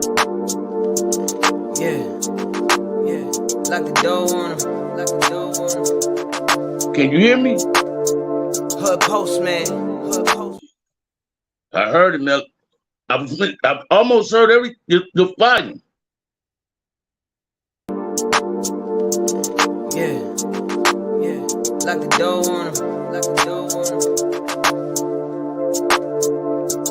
Yeah, yeah. Lock the door on him. Lock the door on him. Can you hear me? Hood postman. Hood post. I heard it, Mel. I've almost heard the volume. Yeah, yeah. Lock the door on him. Lock the door on him.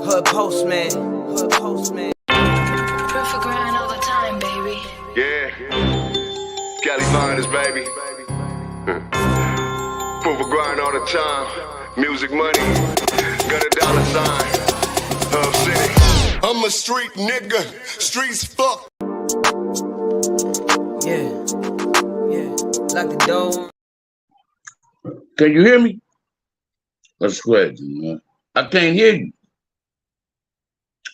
Hood postman. Hood postman. Perfect grind all the time, baby. Yeah. Cali finest, baby. Proof of grind all the time. Music money. Got a dollar sign. Hub City. I'm a street nigga. Streets fuck. Yeah, yeah. Lock the door. Can you hear me? That's crazy, man. I can't hear you.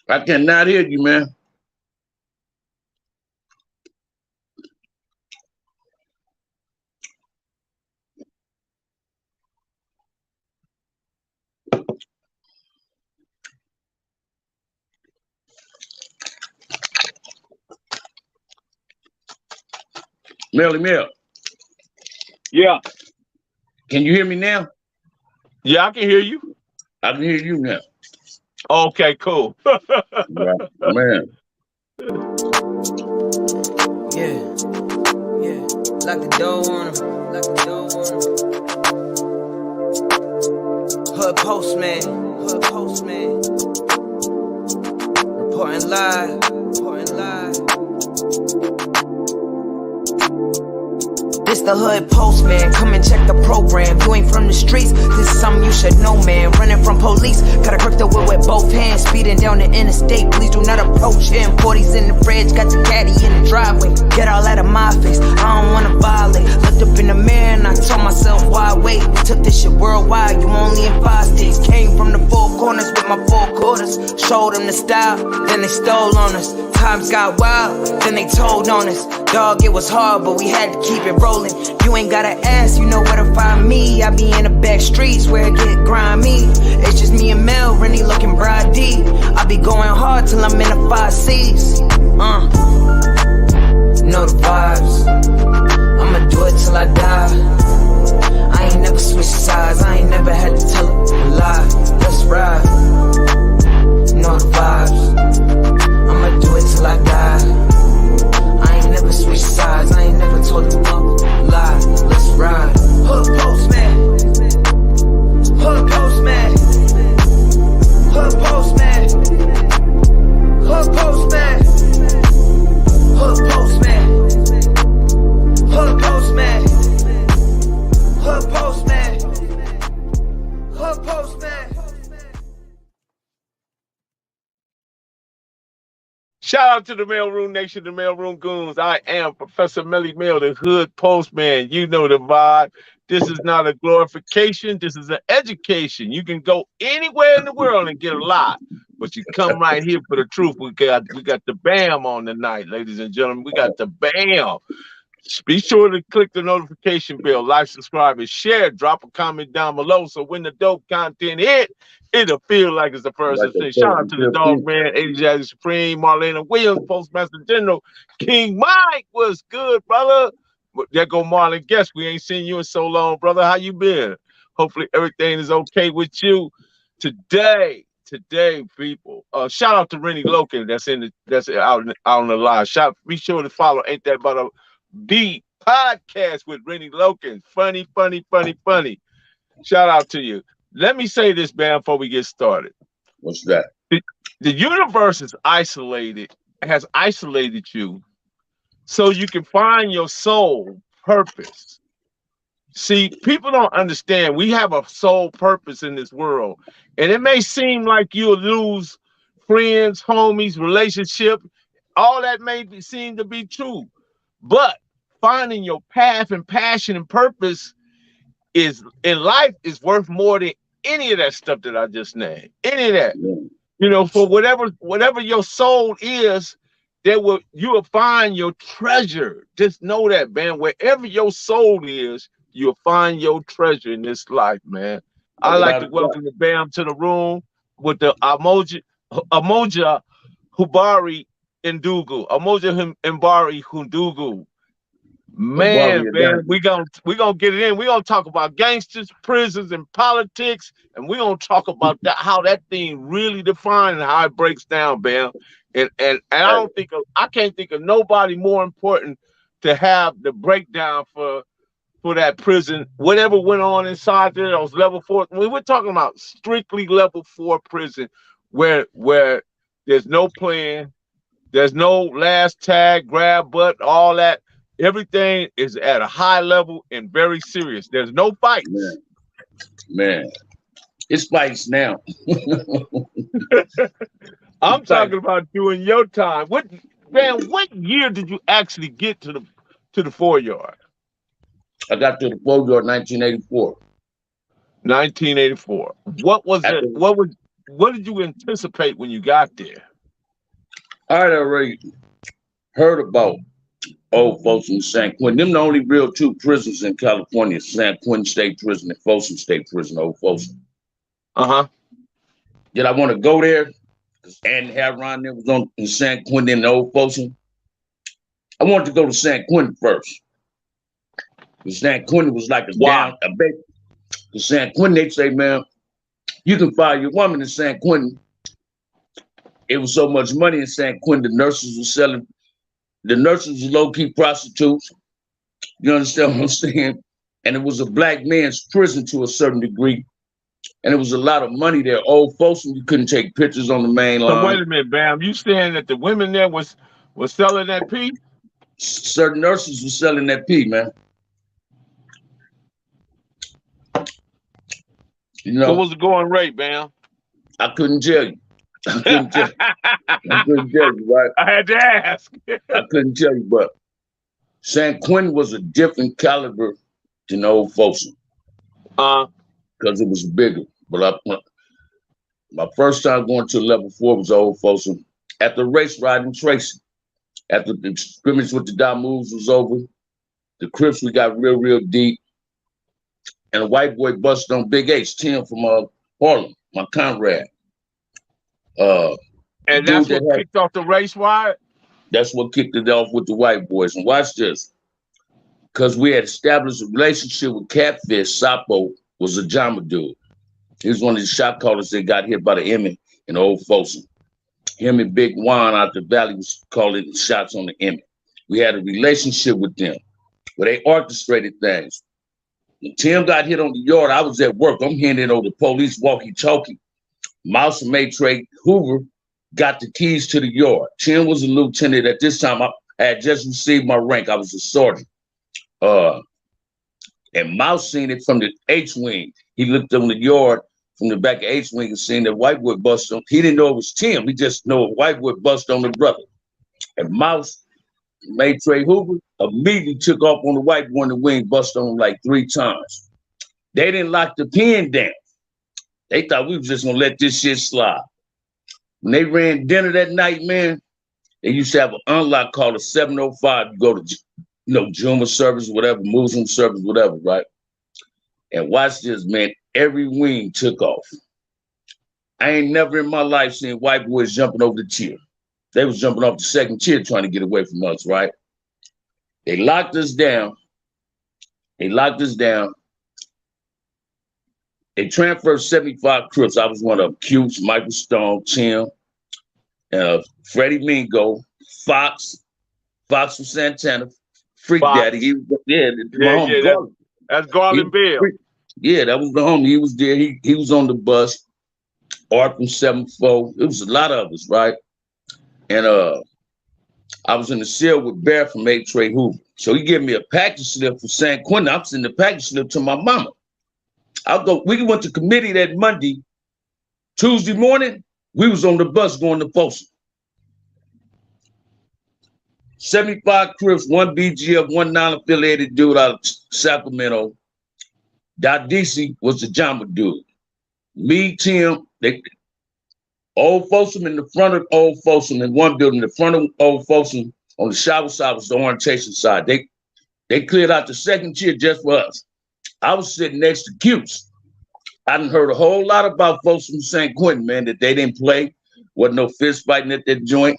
I cannot hear you, man. Melly Mel. Yeah. Can you hear me now? Yeah, I can hear you. I can hear you now. Okay, cool. Right. Man. Yeah, yeah. Lock the door on him. Lock the door on him. Hood postman. Hood postman. Reporting live. Reporting live. This the hood postman, come and check the program. You ain't from the streets, this is something you should know, man. Running from police, gotta grip the wheel with both hands. Speeding down the interstate, please do not approach him. 40s in the fridge, got the caddy in the driveway. Get all out of my face, I don't wanna violate. Looked up in the mirror and I told myself, why wait? We took this shit worldwide, you only in 5 states. Came from the 4 corners with my 4 quarters. Showed them the style, then they stole on us. Times got wild, then they told on us. Dog, it was hard, but we had to keep it rolling. You ain't gotta ask, you know where to find me. I be in the back streets where it get grimy. It's just me and Mel, Rennie looking broad D. I be going hard till I'm in the 5 C's. Know the vibes. I'ma do it till I die. I ain't never switched sides. I ain't never had to tell a lie. Let's ride. Know the vibes. I'ma do it till I die. I ain't never switched sides. I ain't never told them up. Lie. Let's ride. Hood postman. Hood postman. Hood postman. Hood postman. Hood postman. Hood postman. Hood postman. Hood postman. Shout out to the Mailroom Nation, the Mailroom Goons. I am Professor Melly Mel, the Hood Postman. You know the vibe. This is not a glorification. This is an education. You can go anywhere in the world and get a lot, but you come right here for the truth. We got the Bamm on tonight, ladies and gentlemen. We got the Bamm. Be sure to click the notification bell, like, subscribe, and share. Drop a comment down below so when the dope content hit, it'll feel like it's the first thing. Shout out to the Dog Man, 80 Jazzy Supreme, Marlena Williams, Postmaster General, King Mike. What's good, brother? There go Marlon Guest. We ain't seen you in so long, brother. How you been? Hopefully everything is okay with you today, people. Shout out to Rennie Loken. That's out on the live. Be sure to follow. Ain't that but a beat podcast with Rennie Loken? Funny. Shout out to you. Let me say this, man, before we get started. What's that? The universe has isolated you so you can find your soul purpose. See, people don't understand. We have a soul purpose in this world. And it may seem like you'll lose friends, homies, relationship. All that seem to be true. But finding your path and passion and purpose is in life is worth more than any of that stuff that I just named. Any of that. Yeah. You know, for whatever your soul is, you will find your treasure. Just know that, man. Wherever your soul is, you'll find your treasure in this life, man. I'd like to welcome the Bamm to the room with the Emoja Hubari Ndugu, Umoja Mbari Hundugu. Man, Barbie man, we gonna get it in. We gonna talk about gangsters, prisons, and politics, and we gonna talk about that, how that thing really defined and how it breaks down, Bam. And I can't think of nobody more important to have the breakdown for that prison, whatever went on inside there, those level 4. We're talking about strictly level 4 prison, where there's no plan, there's no last tag, grab butt, all that. Everything is at a high level and very serious. There's no fights. Man. It's fights now. I'm talking about during your time. What year did you actually get to the 4-yard? I got to the 4-yard 1984. 1984. What was it? What did you anticipate when you got there? I had already heard about Old Folsom and San Quentin. Them the only real 2 prisons in California: San Quentin State Prison and Folsom State Prison. Old Folsom. Did I want to go there? Because Andy Harron there was in San Quentin and Old Folsom. I wanted to go to San Quentin first. Because San Quentin was like a bit. Because San Quentin, they say, man, you can fire your woman in San Quentin. It was so much money in San Quentin, the nurses were selling. The nurses were low-key prostitutes. You understand what I'm saying? And it was a black man's prison to a certain degree. And it was a lot of money there. Old Folsom, you couldn't take pictures on the main line. So wait a minute, Bam. You saying that the women there was selling that pee? Certain nurses were selling that pee, man. You know, what was the going rate, Bam? I couldn't tell you. I couldn't tell you, right? I had to ask. I couldn't tell you, but San Quentin was a different caliber than Old Folsom. Because it was bigger. But my first time going to level 4 was Old Folsom. At the race riding Tracy, after the scrimmage with the Damoos was over, the Crips, we got real deep. And a white boy busted on Big H, Tim from Harlem, my comrade. And that's what kicked off the race ride? That's what kicked it off with the white boys. And watch this. Because we had established a relationship with Catfish. Sapo was a Jama dude. He was one of the shot callers that got hit by the Emmy in Old Folsom. Him and Big Juan out the valley was calling shots on the Emmy. We had a relationship with them where they orchestrated things. When Tim got hit on the yard, I was at work. I'm handing over the police walkie-talkie. Mouse and Maitre Hoover got the keys to the yard. Tim was a lieutenant. At this time, I had just received my rank. I was a sergeant. And Mouse seen it from the H-wing. He looked on the yard from the back of H-wing and seen that white boy bust on. He didn't know it was Tim. He just know a white boy bust on the brother. And Mouse, Maitre Hoover, immediately took off on the white boy in the wing, bust on him like 3 times. They didn't lock the pen down. They thought we was just gonna let this shit slide. When they ran dinner that night, man, they used to have an unlock called a 705. You go to, Juma service, whatever, Muslim service, whatever, right? And watch this, man. Every wing took off. I ain't never in my life seen white boys jumping over the tier. They was jumping off the second tier trying to get away from us, right? They locked us down. They transferred 75 Crips. I was one of them. Cutes, Michael Stone, Tim, Freddie Mingo, Fox from Santana, Freak Fox. Daddy. He was, that's Garland Bill. Yeah, that was the homie. He was there. He was on the bus. Art from 7-4. It was a lot of us, right? And I was in the cell with Bear from Maitre Hoover. So he gave me a package slip for San Quentin. I'm sending the package slip to my mama. We went to committee that Monday. Tuesday morning, we was on the bus going to Folsom. 75 Crips, 1 BGF, 1 non-affiliated dude out of Sacramento. Dadisi was the Jama dude. Me, Tim, Old Folsom in the front of Old Folsom in one building, in the front of Old Folsom on the shower side was the orientation side. They cleared out the second tier just for us. I was sitting next to Cutes. I done heard a whole lot about Folsom St. Quentin, man, that they didn't play. Wasn't no fist fighting at that joint.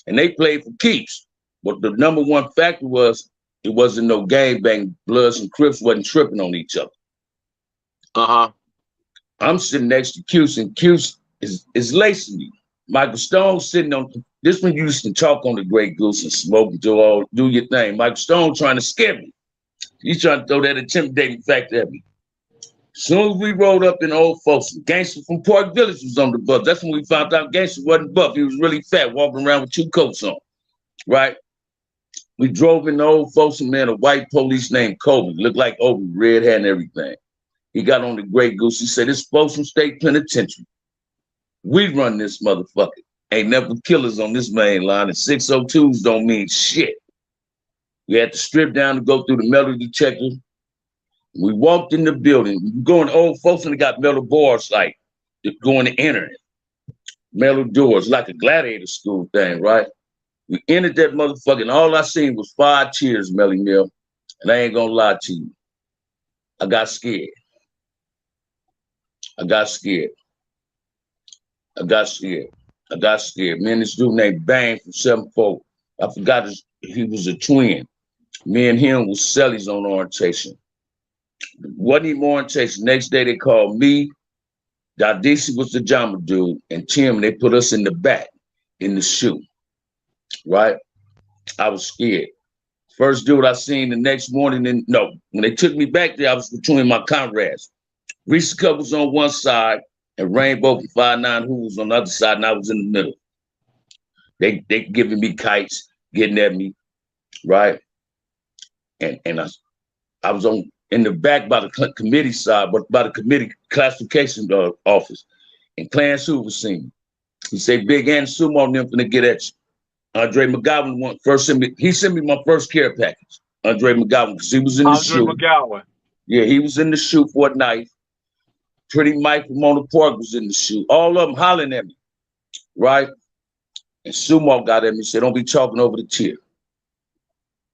and they played for keeps. But the number one factor was it wasn't no gang bang. Bloods and Crips wasn't tripping on each other. I'm sitting next to Cuse, and Cuse is lacing me. Michael Stone sitting on this one used to talk on the Great Goose and smoke and do your thing. Michael Stone trying to scare me. He's trying to throw that intimidating factor at me. As soon as we rolled up in Old Folsom, Gangster from Park Village was on the bus. That's when we found out Gangster wasn't buff. He was really fat, walking around with 2 coats on, right? We drove in the Old Folsom, man, a white police named Kobe. Looked like Obi, red hat and everything. He got on the Great Goose. He said, "It's Folsom State Penitentiary. We run this motherfucker. Ain't never killers on this main line, and 602s don't mean shit." We had to strip down to go through the metal detector. We walked in the building. We go in Old Folsom, they got metal boards like going to enter it. Metal doors, like a gladiator school thing, right? We entered that motherfucker, and all I seen was 5 cheers, Melly Mill. And I ain't gonna lie to you. I got scared. I got scared. Man, this dude named Bamm from 7-4. I forgot he was a twin. Me and him was cellies on orientation. Wasn't even orientation. Next day they called me. Dadisi was the Jama dude, and Tim, they put us in the back, in the shoe. Right? I was scared. First dude I seen the next morning, when they took me back there, I was between my comrades. Reese Cup was on one side, and Rainbow from 5'9" who was on the other side, and I was in the middle. They giving me kites, getting at me, right? And I was in the back by the committee side, but by the committee classification office. And Clarence Hoover seen me. He said, "Big Ann Sumo and them finna get at you." Andre McGowan he sent me my first care package. Andre McGowan, because he was in the shoe. McGowan. Yeah, he was in the shoe for a knife. Pretty Mike from Mona Park was in the shoe. All of them hollering at me, right? And Sumo got at me and said, "Don't be talking over the tier.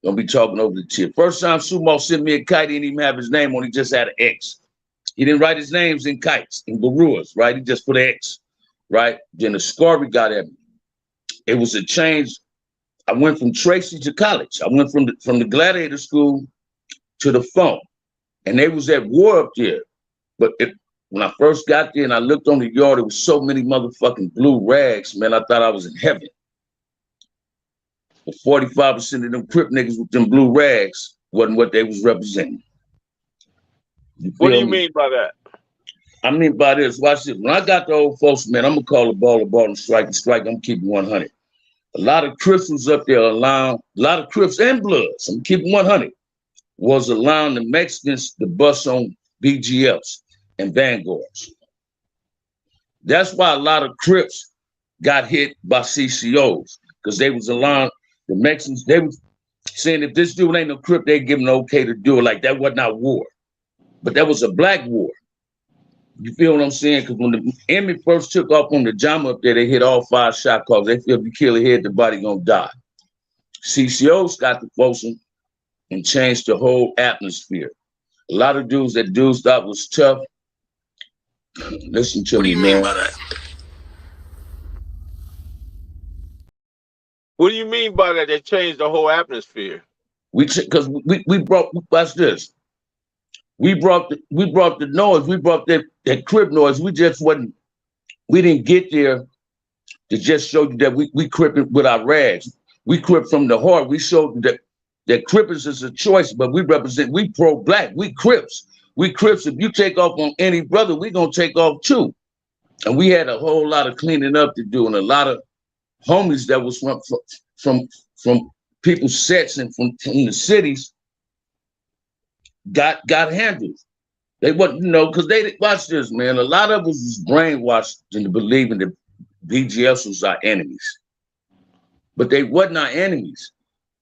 Don't be talking over the tier." First time Sumo sent me a kite, he didn't even have his name on, he just had an X. He didn't write his names in kites, in Baruas, right? He just put an X, right? Then the Scorby got at me. It was a change. I went from Tracy to college. I went from the Gladiator School to the phone. And they was at war up there. But when I first got there and I looked on the yard, there was so many motherfucking blue rags, man, I thought I was in heaven. But 45% of them Crip niggas with them blue rags wasn't what they was representing. What do you mean by that? I mean by this, watch this. When I got to Old Folks, man, I'm gonna call the ball, and strike, I'm keeping 100. A lot of Crips was up there allowing, a lot of Crips and Bloods, I'm keeping 100, was allowing the Mexicans to bust on BGFs and Vanguards. That's why a lot of Crips got hit by CCOs, because they was allowing the Mexicans, they was saying if this dude ain't no Crip, they give him an okay to do it. Like that wasn't our war. But that was a black war. You feel what I'm saying? Because when the enemy first took off on the Jama up there, they hit all 5 shot calls. They feel if you kill a head, the body gonna die. CCOs got the Folsom and changed the whole atmosphere. A lot of dudes thought was tough. Listen to me, man. What do you mean by that? What do you mean by that? They changed the whole atmosphere. Because we brought, watch this. We brought the noise. We brought that Crip noise. We didn't get there to just show you that we Cripping with our rags. We Crip from the heart. We showed that Crippers is a choice, but we pro-black. We Crips. We Crips. If you take off on any brother, we gonna take off too. And we had a whole lot of cleaning up to do, and a lot of homies that was from people's sets and from the cities got handled. They wasn't, because they watch this, man. A lot of us was brainwashed into believing that BGS was our enemies. But they wasn't our enemies.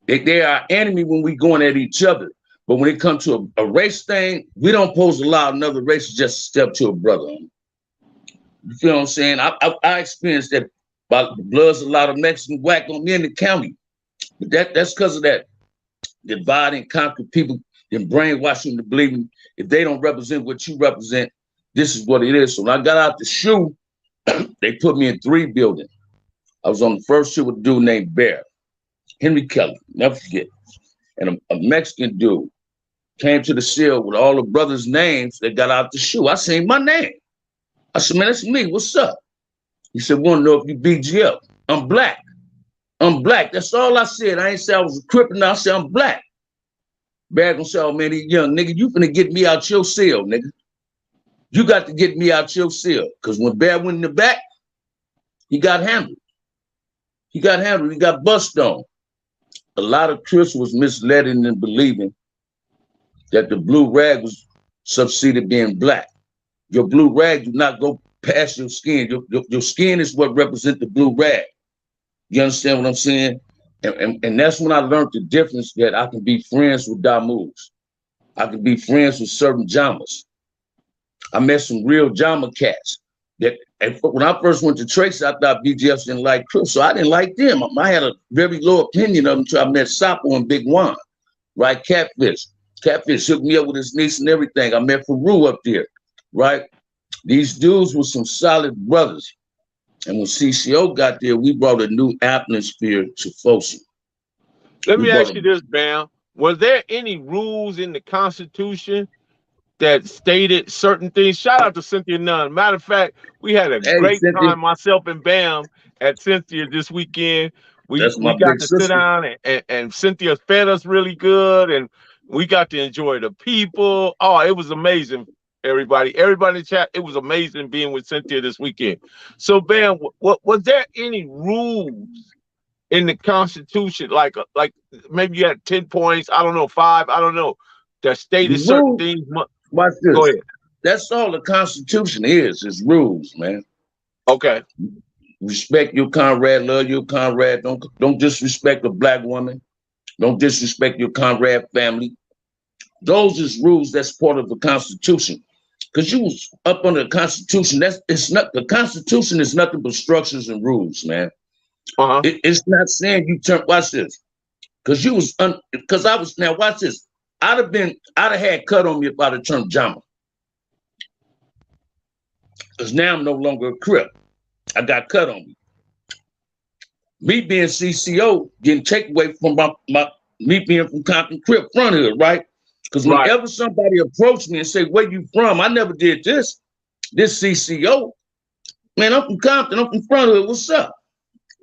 They are our enemy when we going at each other. But when it comes to a race thing, we don't supposed to allow another race to just step to a brother. You feel what I'm saying? I experienced that by the Bloods, a lot of Mexican whack on me in the county. But that's because of that divide and conquer people. And brainwashing to believing if they don't represent what you represent, this is what it is. So when I got out the shoe, they put me in 3 buildings. I was on the first shoot with a dude named Bear, Henry Kelly, never forget. And a Mexican dude came to the cell with all the brothers' names that got out the shoe. I seen my name. I said, man, that's me. What's up? He said, want to know if you BGF. I'm black. I'm black. That's all I said. I ain't say I was a Crip, and I said I'm black. Bear gonna say, oh man, he young nigga, you finna get me out your cell, nigga. You got to get me out your cell. Because when Bear went in the back, he got handled. He got bust on. A lot of Crips was misled in believing that the blue rag was succeeded being black. Your blue rag do not go past your skin. Your skin is what represents the blue rag. You understand what I'm saying? And that's when I learned the difference that I can be friends with Damus. I can be friends with certain Jamas. I met some real Jama cats. And when I first went to Tracy, I thought BGFs didn't like Crips, so I didn't like them. I had a very low opinion of them until I met Sapo and Big Juan, right? Catfish hooked me up with his niece and everything. I met Faru up there, right? These dudes were some solid brothers. And when CCO got there, we brought a new atmosphere to Folsom. Let me ask you this, Bamm. Was there any rules in the Constitution that stated certain things? Shout out to Cynthia Nunn. Matter of fact, we had a great time, myself and Bamm, at Cynthia this weekend. We got to sit down and Cynthia fed us really good, and we got to enjoy the people. Oh, it was amazing, everybody. Everybody in the chat, it was amazing being with Cynthia this weekend. So, Bamm, was there any rules in the Constitution, like maybe you had 10 points, I don't know, 5, I don't know, that stated certain things? Watch this. Go ahead. That's all the Constitution is rules, man. Okay. Respect your comrade, love your comrade. Don't disrespect a black woman. Don't disrespect your comrade family. Those is rules that's part of the Constitution. Because you was up under the Constitution. The Constitution is nothing but structures and rules, man. It's not saying you turn. Watch this. Because now watch this. I'd have had cut on me if I'd have turned Jama. Because now I'm no longer a Crip. I got cut on me. Me being CCO getting taken away from me being from Compton Crip front hood, right? Because whenever somebody approached me and say, where you from? I never did this. This CCO. Man, I'm from Compton. I'm from front hood. What's up?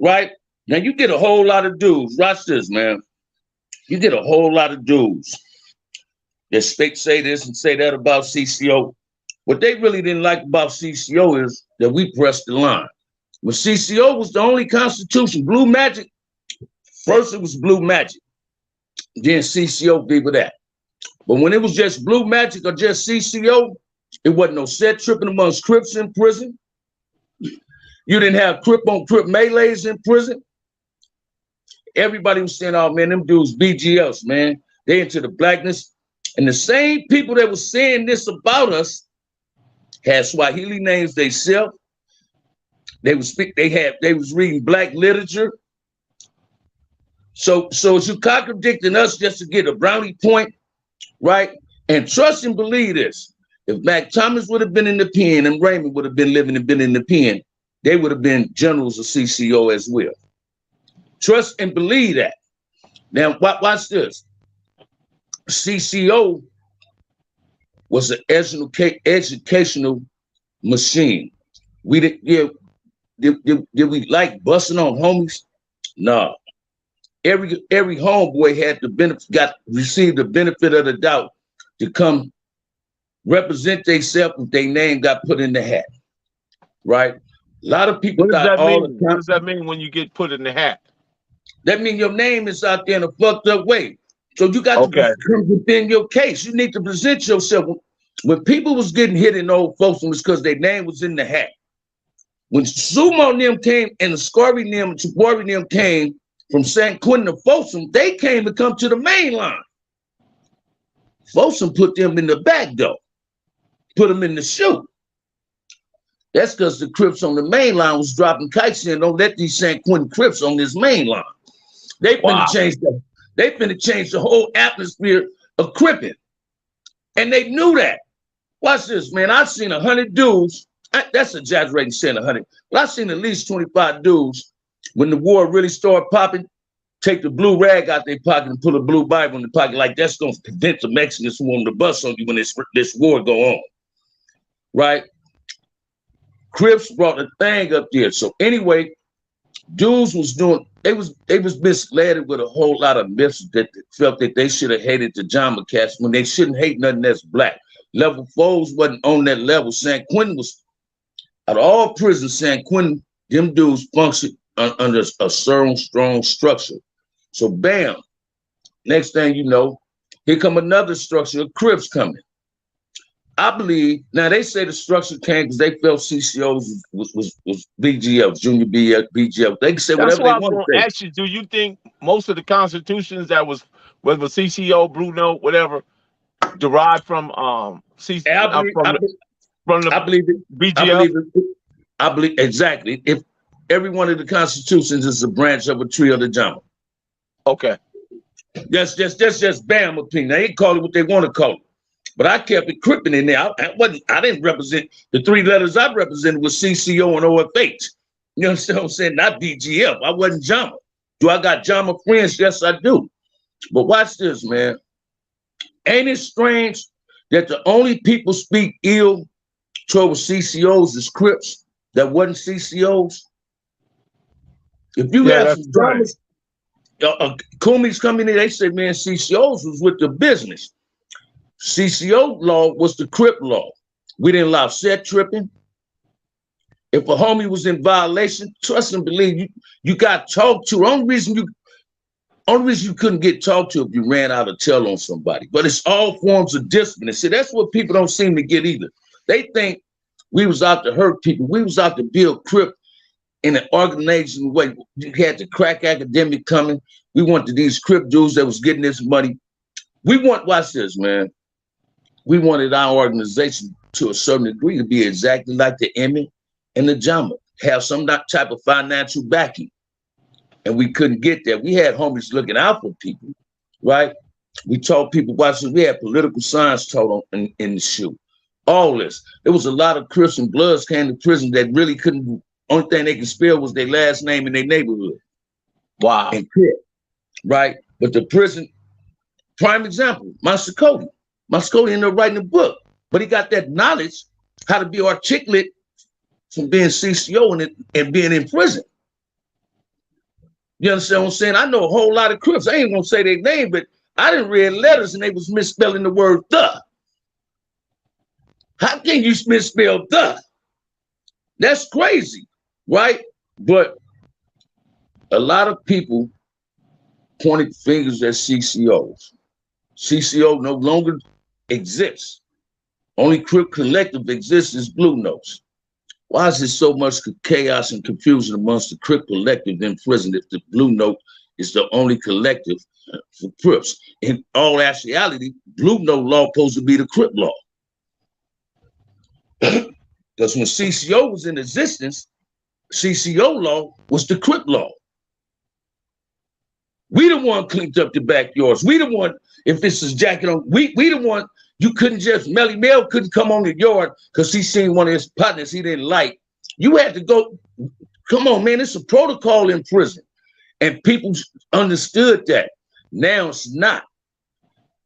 Right? Now you get a whole lot of dudes. Watch this, man. You get a whole lot of dudes that say this and say that about CCO. What they really didn't like about CCO is that we pressed the line. When CCO was the only Constitution, Blue Magic, first it was Blue Magic, then CCO be with that. But when it was just Blue Magic or just CCO, it wasn't no set tripping amongst Crips in prison. You didn't have Crip on Crip melees in prison. Everybody was saying, oh man, them dudes BGFs, man. They into the blackness. And the same people that was saying this about us had Swahili names themselves. They was reading black literature. So is you contradicting us just to get a brownie point, right? And trust and believe this. If Mac Thomas would have been in the pen and Raymond would have been living and been in the pen, they would have been generals of CCO as well. Trust and believe that. Now, watch this. CCO was an educational machine. Did we like busting on homies? No. Every homeboy had received the benefit of the doubt to come represent themselves if their name got put in the hat. Right? A lot of people thought what does that mean when you get put in the hat? That means your name is out there in a fucked up way. So you got to come within your case. You need to present yourself. When people was getting hit in old folks, it was because their name was in the hat. When Sumo and them came and the Scarby and them and Tabori and them came from San Quentin to Folsom, they came to come to the main line. Folsom put them in the back door, put them in the chute. That's because the Crips on the main line was dropping kites in. Don't let these San Quentin Crips on this main line. They finna change the whole atmosphere of Cripping. And they knew that. Watch this, man. I've seen 100 dudes. That's exaggerating saying 100. But I've seen at least 25 dudes when the war really started popping, take the blue rag out their pocket and put a blue Bible in the pocket. Like that's going to prevent the Mexicans from wanting to bust on you when this war go on. Right? Crips brought the thing up there. So anyway, dudes was doing, they was misled with a whole lot of myths that felt that they should have hated the Jama cats when they shouldn't hate nothing that's black. Level 4s wasn't on that level. San Quentin was, out of all prisons, San Quentin, them dudes functioned under a certain strong structure. So bam, next thing you know, here come another structure of Crips coming. I believe, now they say the structure came because they felt CCOs was BGF, junior BGF. They can say That's whatever why they I'm want going to to say. ask you, do you think most of the constitutions that was, whether CCO, Blue Note, whatever, derived from from the I believe it. BGF? I believe exactly. If every one of the constitutions is a branch of a tree of the Jama. Okay. That's just Bamm opinion. They ain't call it what they want to call it. But I kept it Crippin' in there. I didn't represent the three letters I represented was CCO and OFH. You understand what I'm saying? Not BGF. I wasn't Jama. Do I got Jama friends? Yes, I do. But watch this, man. Ain't it strange that the only people speak ill toward CCOs is Crips that wasn't CCOs? If you have some dramas, Kumis come in here, they say, man, CCOs was with the business. CCO law was the Crip law. We didn't allow set tripping. If a homie was in violation, trust and believe you got talked to. Only reason you couldn't get talked to if you ran out of tell on somebody. But it's all forms of discipline. See, that's what people don't seem to get either. They think we was out to hurt people. We was out to build Crip in an organization way. You had the crack academic coming. We wanted these Crip dudes that was getting this money. Watch this, man. We wanted our organization to a certain degree to be exactly like the Emmy and the Jama, have some type of financial backing. And we couldn't get that. We had homies looking out for people, right? We taught people, watch this, we had political science taught in the shoe. All this. There was a lot of Crips and Bloods came to prison that really couldn't, only thing they could spell was their last name in their neighborhood. Wow. And Crip, right? But the prison, prime example, Master Cody ended up writing a book, but he got that knowledge how to be articulate from being CCO and being in prison. You understand what I'm saying? I know a whole lot of Crips. I ain't gonna say their name, but I didn't read letters and they was misspelling the word the. How can you misspell the? That's crazy, right? But a lot of people pointed fingers at CCOs. CCO no longer exists. Only Crip collective exists as Blue Notes. Why is there so much chaos and confusion amongst the Crip collective in prison if the Blue Note is the only collective for Crips? In all actuality, Blue Note law supposed to be the Crip law. Because when CCO was in existence, CCO law was the Crip law. We the one cleaned up the backyards. We the one, if this is jacket on, we the one, you couldn't just, Melly Mel couldn't come on the yard because he seen one of his partners he didn't like. You had to go, come on, man, it's a protocol in prison. And people understood that. Now it's not.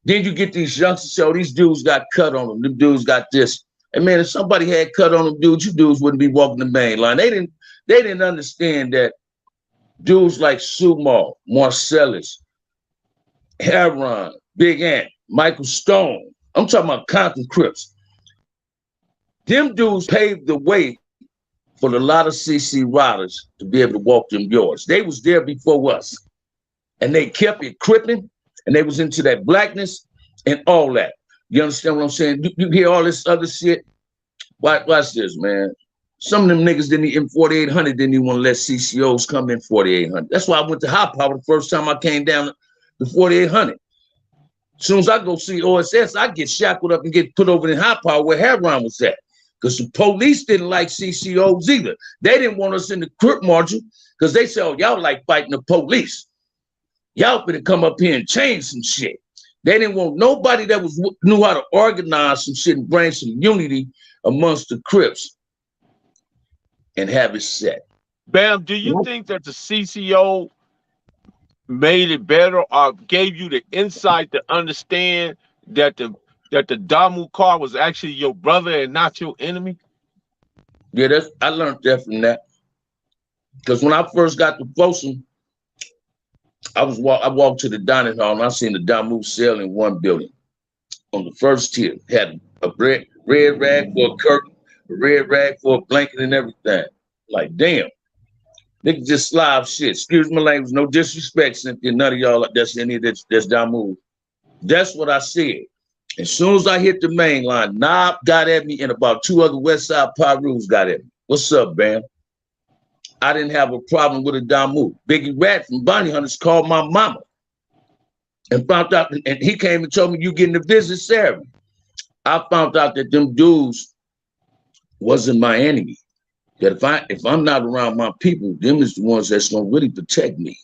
Then you get these youngsters, so these dudes got cut on them. Them dudes got this. And man, if somebody had cut on them dudes, you dudes wouldn't be walking the main line. They didn't understand that dudes like Sumo, Marcellus, Heron, Big Ant, Michael Stone, I'm talking about Compton Crips. Them dudes paved the way for a lot of CC riders to be able to walk them yards. They was there before us. And they kept it cripping, and they was into that blackness and all that. You understand what I'm saying? You hear all this other shit? Watch this, man. Some of them niggas didn't even 4800 didn't even want to let CCOs come in 4800. That's why I went to High Power the first time I came down to 4800. As soon as I go see OSS, I get shackled up and get put over in High Power where Heron was at. Because the police didn't like CCOs either. They didn't want us in the Crip margin because they said, oh, y'all like fighting the police. Y'all better come up here and change some shit. They didn't want nobody that knew how to organize some shit and bring some unity amongst the Crips and have it set. Bam, do you think that the CCO made it better or gave you the insight to understand that the Damu car was actually your brother and not your enemy? Yeah, I learned that from that. Because when I first got to Folsom, I walked to the dining hall and I seen the Damu cell in one building. On the first tier, had a red rag for a curtain, a red rag for a blanket and everything. Like, damn. Nigga just slob shit. Excuse my language, no disrespect, Cynthia. None of y'all that's any of that's Damu. That's what I said. As soon as I hit the main line, Knob got at me and about 2 other West Side Pyrus got at me. What's up, Bam? I didn't have a problem with a Damu. Biggie Rat from Bounty Hunters called my mama and found out, and he came and told me you getting to visit Sarah. I found out that them dudes wasn't my enemy. That if I'm not around my people, them is the ones that's gonna really protect me.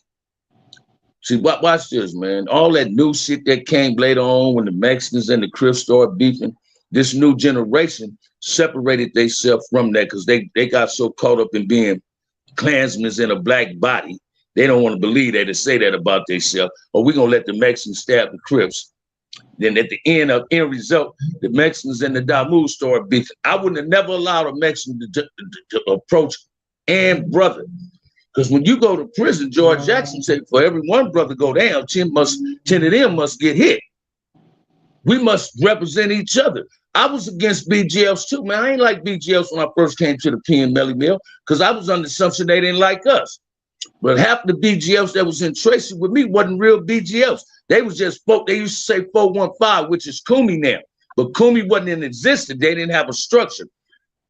See, watch this, man. All that new shit that came later on when the Mexicans and the Crips started beefing, this new generation separated themselves from that because they got so caught up in being Klansmen in a black body. They don't want to believe that and say that about themselves. Or we're gonna let the Mexicans stab the Crips. Then at the end result, the Mexicans and the Damu started beefing. I wouldn't have never allowed a Mexican to approach and brother. Because when you go to prison, George Jackson said, for every one brother go down, 10 of them must get hit. We must represent each other. I was against BGFs too, man. I ain't like BGFs when I first came to the P and Melly Mill because I was under the assumption they didn't like us. But half the BGFs that was in Tracy with me wasn't real BGFs. They was just folk. They used to say 415, which is Kumi now. But Kumi wasn't in existence. They didn't have a structure.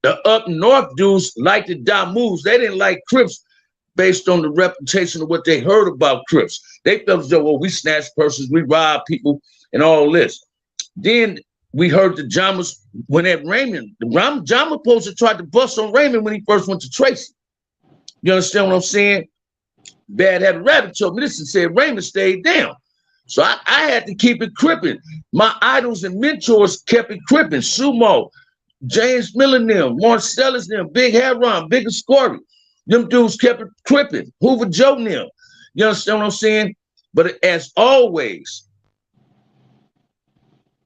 The up north dudes like the Damus. They didn't like Crips based on the reputation of what they heard about Crips. They felt as though, well, we snatch persons, we rob people, and all this. Then we heard the Jamas when at Raymond, the Jama poster tried to bust on Raymond when he first went to Tracy. You understand what I'm saying? Bad Habit Rabbit told me this and said Raymond stayed down. So I had to keep it crippin'. My idols and mentors kept it crippin'. Sumo, James Miller, them, Marcellus, them, Big Heron, Big Scory. Them dudes kept it crippin'. Hoover Joe, them. You understand what I'm saying? But as always,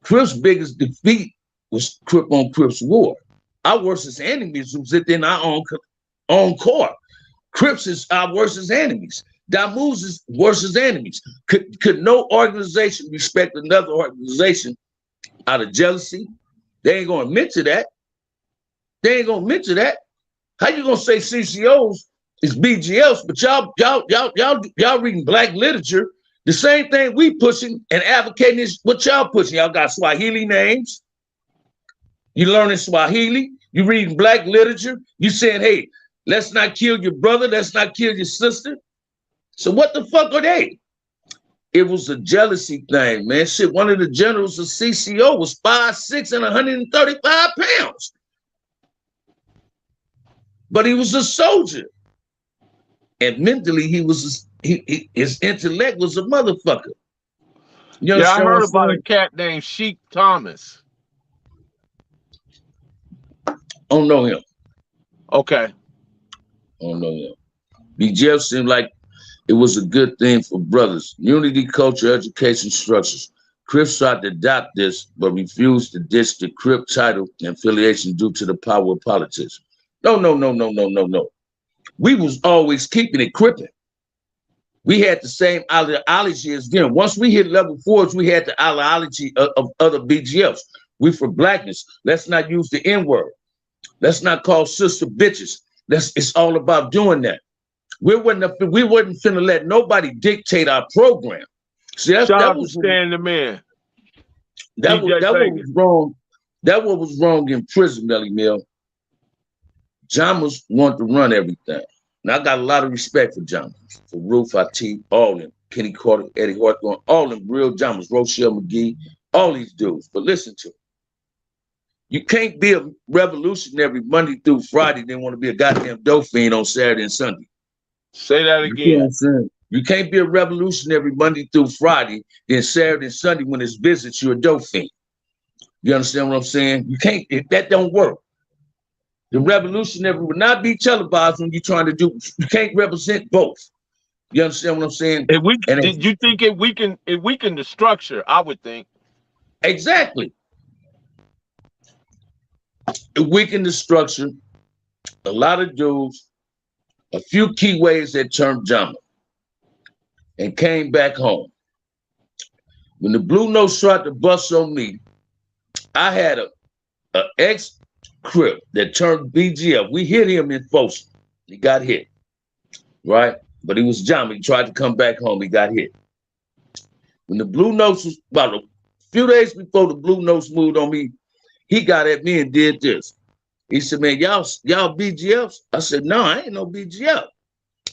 Crips' biggest defeat was Crip on Crips war. Our worst enemies was within our own core. Crips is our worst enemies. Damus is worst enemies. Could no organization respect another organization out of jealousy? They ain't gonna admit to that. They ain't gonna admit to that. How you gonna say CCOs is BGLs, but y'all reading black literature? The same thing we pushing and advocating is what y'all pushing. Y'all got Swahili names. You learning Swahili. You reading black literature. You saying, hey, let's not kill your brother. Let's not kill your sister. So what the fuck are they? It was a jealousy thing, man. Shit, one of the generals of CCO was 5'6" and 135 pounds. But he was a soldier. And mentally, his intellect was a motherfucker. You yeah, I heard about a cat named Sheik Thomas. I don't know him. Okay. I don't know him. BGF seemed like it was a good thing for brothers. Unity, culture, education, structures. Crips tried to adopt this, but refused to ditch the Crip title and affiliation due to the power of politics. No. We was always keeping it crippin'. We had the same ideology as them. Once we hit level 4s, we had the ideology of other BGFs. We for blackness. Let's not use the N-word. Let's not call sister bitches. It's all about doing that. We wasn't finna let nobody dictate our program. See, that was Stand the Man. That was wrong. That what was wrong in prison, Melly Mill. Jamas want to run everything. Now I got a lot of respect for Jamas, for Roof, IT, all them, Kenny Carter, Eddie Hawthorne, all them real Jamas, Rochelle McGee, all these dudes. But listen to me. You can't be a revolutionary Monday through Friday, then want to be a goddamn dope fiend on Saturday and Sunday. Say that again. You can't be a revolutionary Monday through Friday, then Saturday and Sunday when it's visits, you're a dope fiend. You understand what I'm saying? You can't, that don't work. The revolutionary will not be televised when you're trying to do. You can't represent both. You understand what I'm saying? Did you think it weakened the structure? I would think. Exactly. It weakened the structure. A lot of dudes, a few key ways that turned Jama and came back home. When the Blue Note tried to bust on me, I had a ex-Crip that turned BGF. We hit him in Folsom. He got hit, right? But he was Jama. He tried to come back home. He got hit. When the Blue Notes was about a few days before the Blue Notes moved on me, he got at me and did this. He said, man, y'all BGFs? I said, no, I ain't no BGF.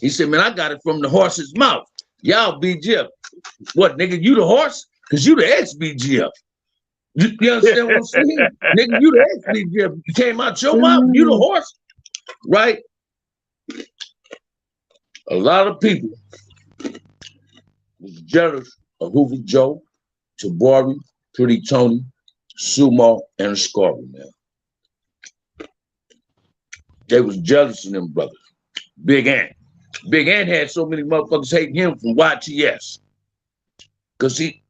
He said, man, I got it from the horse's mouth. Y'all BGF. What, nigga, you the horse? Because you the ex-BGF. You understand what I'm saying? Nigga, you the ex-BGF. You came out your mouth, you the horse, right? A lot of people was jealous of Hoover Joe, Tabari, Pretty Tony, Sumo, and Scarby, man. They was jealous of them brothers. Big Ant. Big Ant had so many motherfuckers hating him from YTS. Because he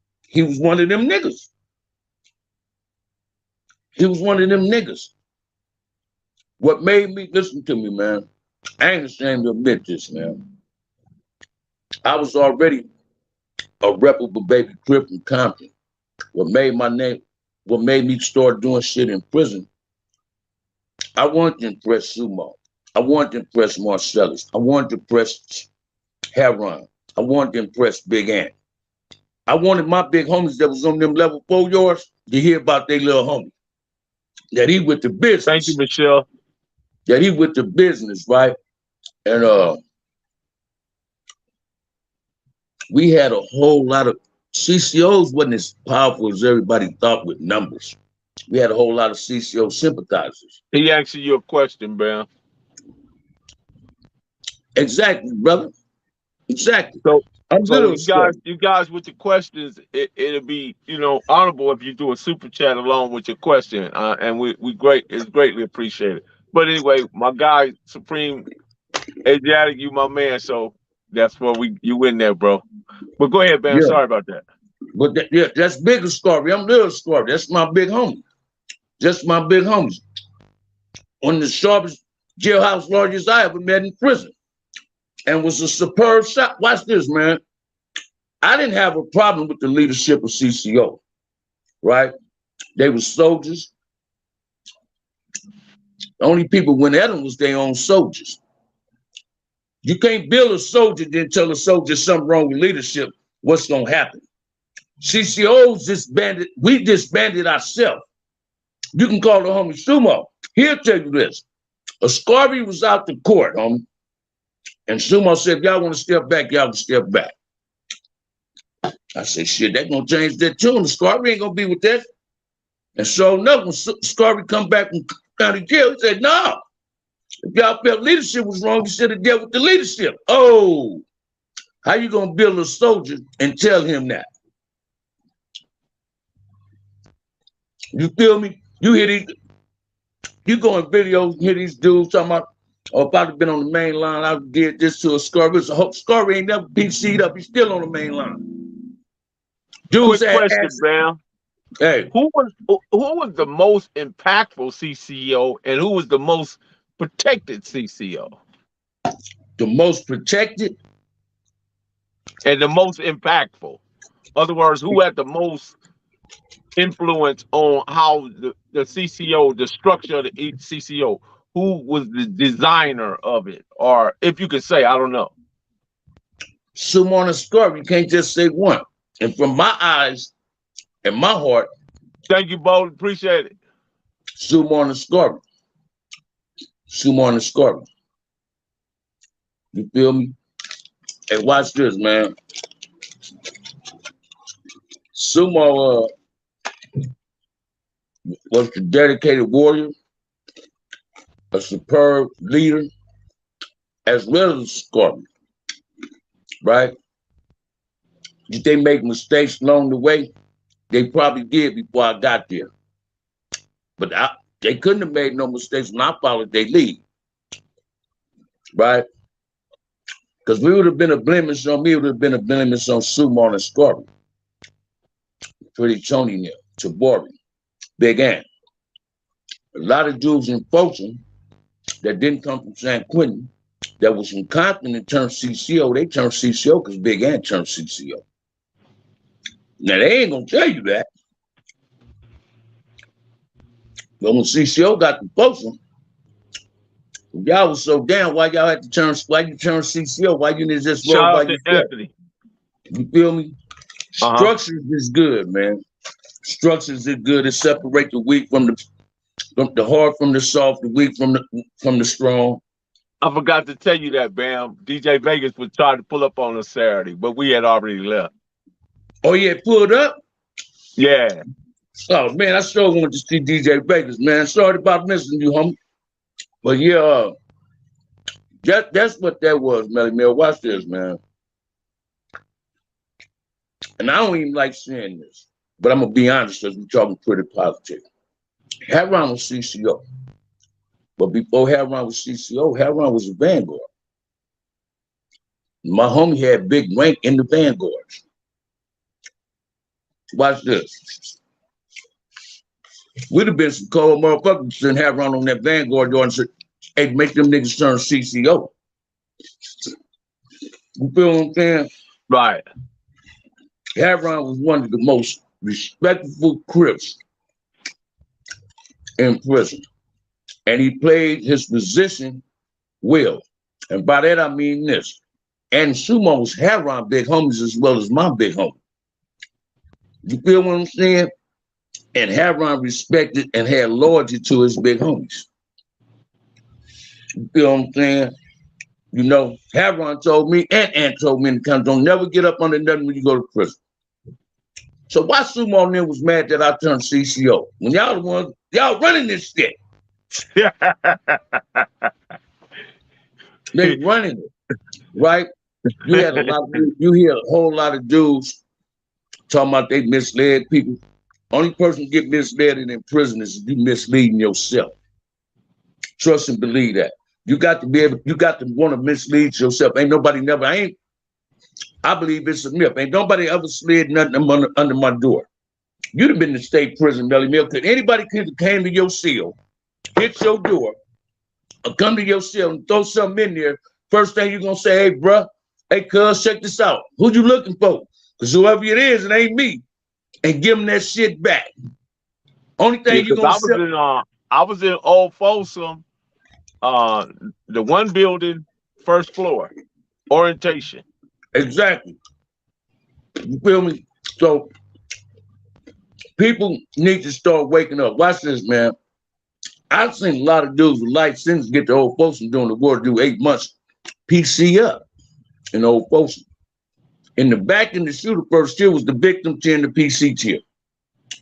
was one of them niggas. He was one of them niggas. What made me, listen to me, man. I ain't ashamed to admit this, man. I was already a reputable baby Crip from Compton. What made me start doing shit in prison, I wanted to impress Sumo. I wanted to impress Marcellus. I wanted to impress Heron. I wanted to impress Big Ant. I wanted my big homies that was on them level 4 yards to hear about their little homie. That he with the business. Thank you, Michelle. That he with the business, right? And we had a whole lot of CCOs wasn't as powerful as everybody thought with numbers. We had a whole lot of CCO sympathizers. He asked you a question, Bamm. Exactly, brother. Exactly. So I'm So you guys with the questions, it'll be, honorable if you do a super chat along with your question. And it's greatly appreciated. But anyway, my guy, Supreme Asiatic, you my man. So that's where you win there, bro. But go ahead, Bamm. Yeah. Sorry about that. But that's bigger story. I'm little story. That's my big homie. Just my big homies. One of the sharpest jailhouse lawyers I ever met in prison. And was a superb shot. Watch this, man. I didn't have a problem with the leadership of CCO, right? They were soldiers. The only people went at them was their own soldiers. You can't build a soldier, then tell a soldier something wrong with leadership, what's gonna happen? CCOs disbanded, we disbanded ourselves. You can call the homie Sumo. He'll tell you this. Ascarby was out to court, homie. And Sumo said, if y'all want to step back, y'all can step back. I said, shit, that's gonna change that tune. Scarby ain't gonna be with that. And so enough, when Scarby come back from county jail, he said, no. If y'all felt leadership was wrong, you should have dealt with the leadership. Oh, how you gonna build a soldier and tell him that? You feel me? You hear these, you go in videos, hear these dudes talking about, oh, if I'd have been on the main line, I did this to a Scarby. Scarby ain't never PC'd up. He's still on the main line. Quick question, Bamm. Hey, who was the most impactful CCO and who was the most protected CCO? The most protected and the most impactful. In other words, who had the most influence on how the CCO, the structure of the CCO, who was the designer of it? Or if you could say, I don't know. Sumo and Scarby, you can't just say one. And from my eyes and my heart, thank you, Bo. Appreciate it. Sumo and Scarby. Sumo and Scarby. You feel me? Hey, watch this, man. Sumo was a dedicated warrior, a superb leader, as well as Scarby. Right? Did they make mistakes along the way? They probably did before I got there. But They couldn't have made no mistakes when I followed their lead, right? Because we would have been a blemish on me, it would have been a blemish on Sumo and Scorpion. Pretty Tony Neal, Tabori, Big Ant. A lot of dudes in Folsom that didn't come from San Quentin, that was from Compton and turned CCO, they turned CCO because Big Ant turned CCO. Now, they ain't gonna tell you that. But when CCO got to Folsom, y'all was so down, why y'all had to turn, why you turn CCO? Why you didn't just roll by yourself? Anthony. You feel me? Structures is good, man. Structures is good. It separate the weak from the hard from the soft, the weak from the strong. I forgot to tell you that, Bam. DJ Vegas was trying to pull up on us Saturday, but we had already left. Oh, yeah, pulled up? Yeah. Oh, man, I sure wanted to see DJ Vegas, man. Sorry about missing you, homie. But, yeah, that's what that was, Melly Mel. Watch this, man. And I don't even like saying this, but I'm going to be honest because we're talking pretty positive. Heron was CCO. But before Heron was CCO, Heron was a Vanguard. My homie had big rank in the Vanguards. Watch this. We'd have been some cold motherfuckers and Heron on that Vanguard door and said, hey, make them niggas turn CCO. You feel what I'm saying? Right. Heron was one of the most respectful Crips in prison. And he played his position well. And by that, I mean this. And Sumo was Heron big homies as well as my big homie. You feel what I'm saying? And Heron respected and had loyalty to his big homies. You feel what I'm saying? You know, Heron told me and Ant told me in the country, don't never get up under nothing when you go to prison. So why Sumo and them was mad that I turned CCO? When y'all the ones, y'all running this shit. They running it, right? You hear a whole lot of dudes talking about they misled people. Only person get misled in prison is you misleading yourself. Trust and believe that. You got to want to mislead yourself. Ain't nobody never, I believe it's a myth. Ain't nobody ever slid nothing under my door. You'd have been in state prison, Melly Mill. Could anybody could have came to your cell, hit your door, or come to your cell and throw something in there, first thing you're going to say, hey, bruh, hey, cuz, check this out. Who you looking for? Because whoever it is, it ain't me. And give them that shit back. Only thing you're going to say. I was in Old Folsom, the one building, first floor, orientation. Exactly. You feel me? So people need to start waking up. Watch this, man. I've seen a lot of dudes with life sentences get to Old Folsom during the war, do 8 months PC up in Old Folsom. In the back in the shooter first tier was the victim tier and the PC tier.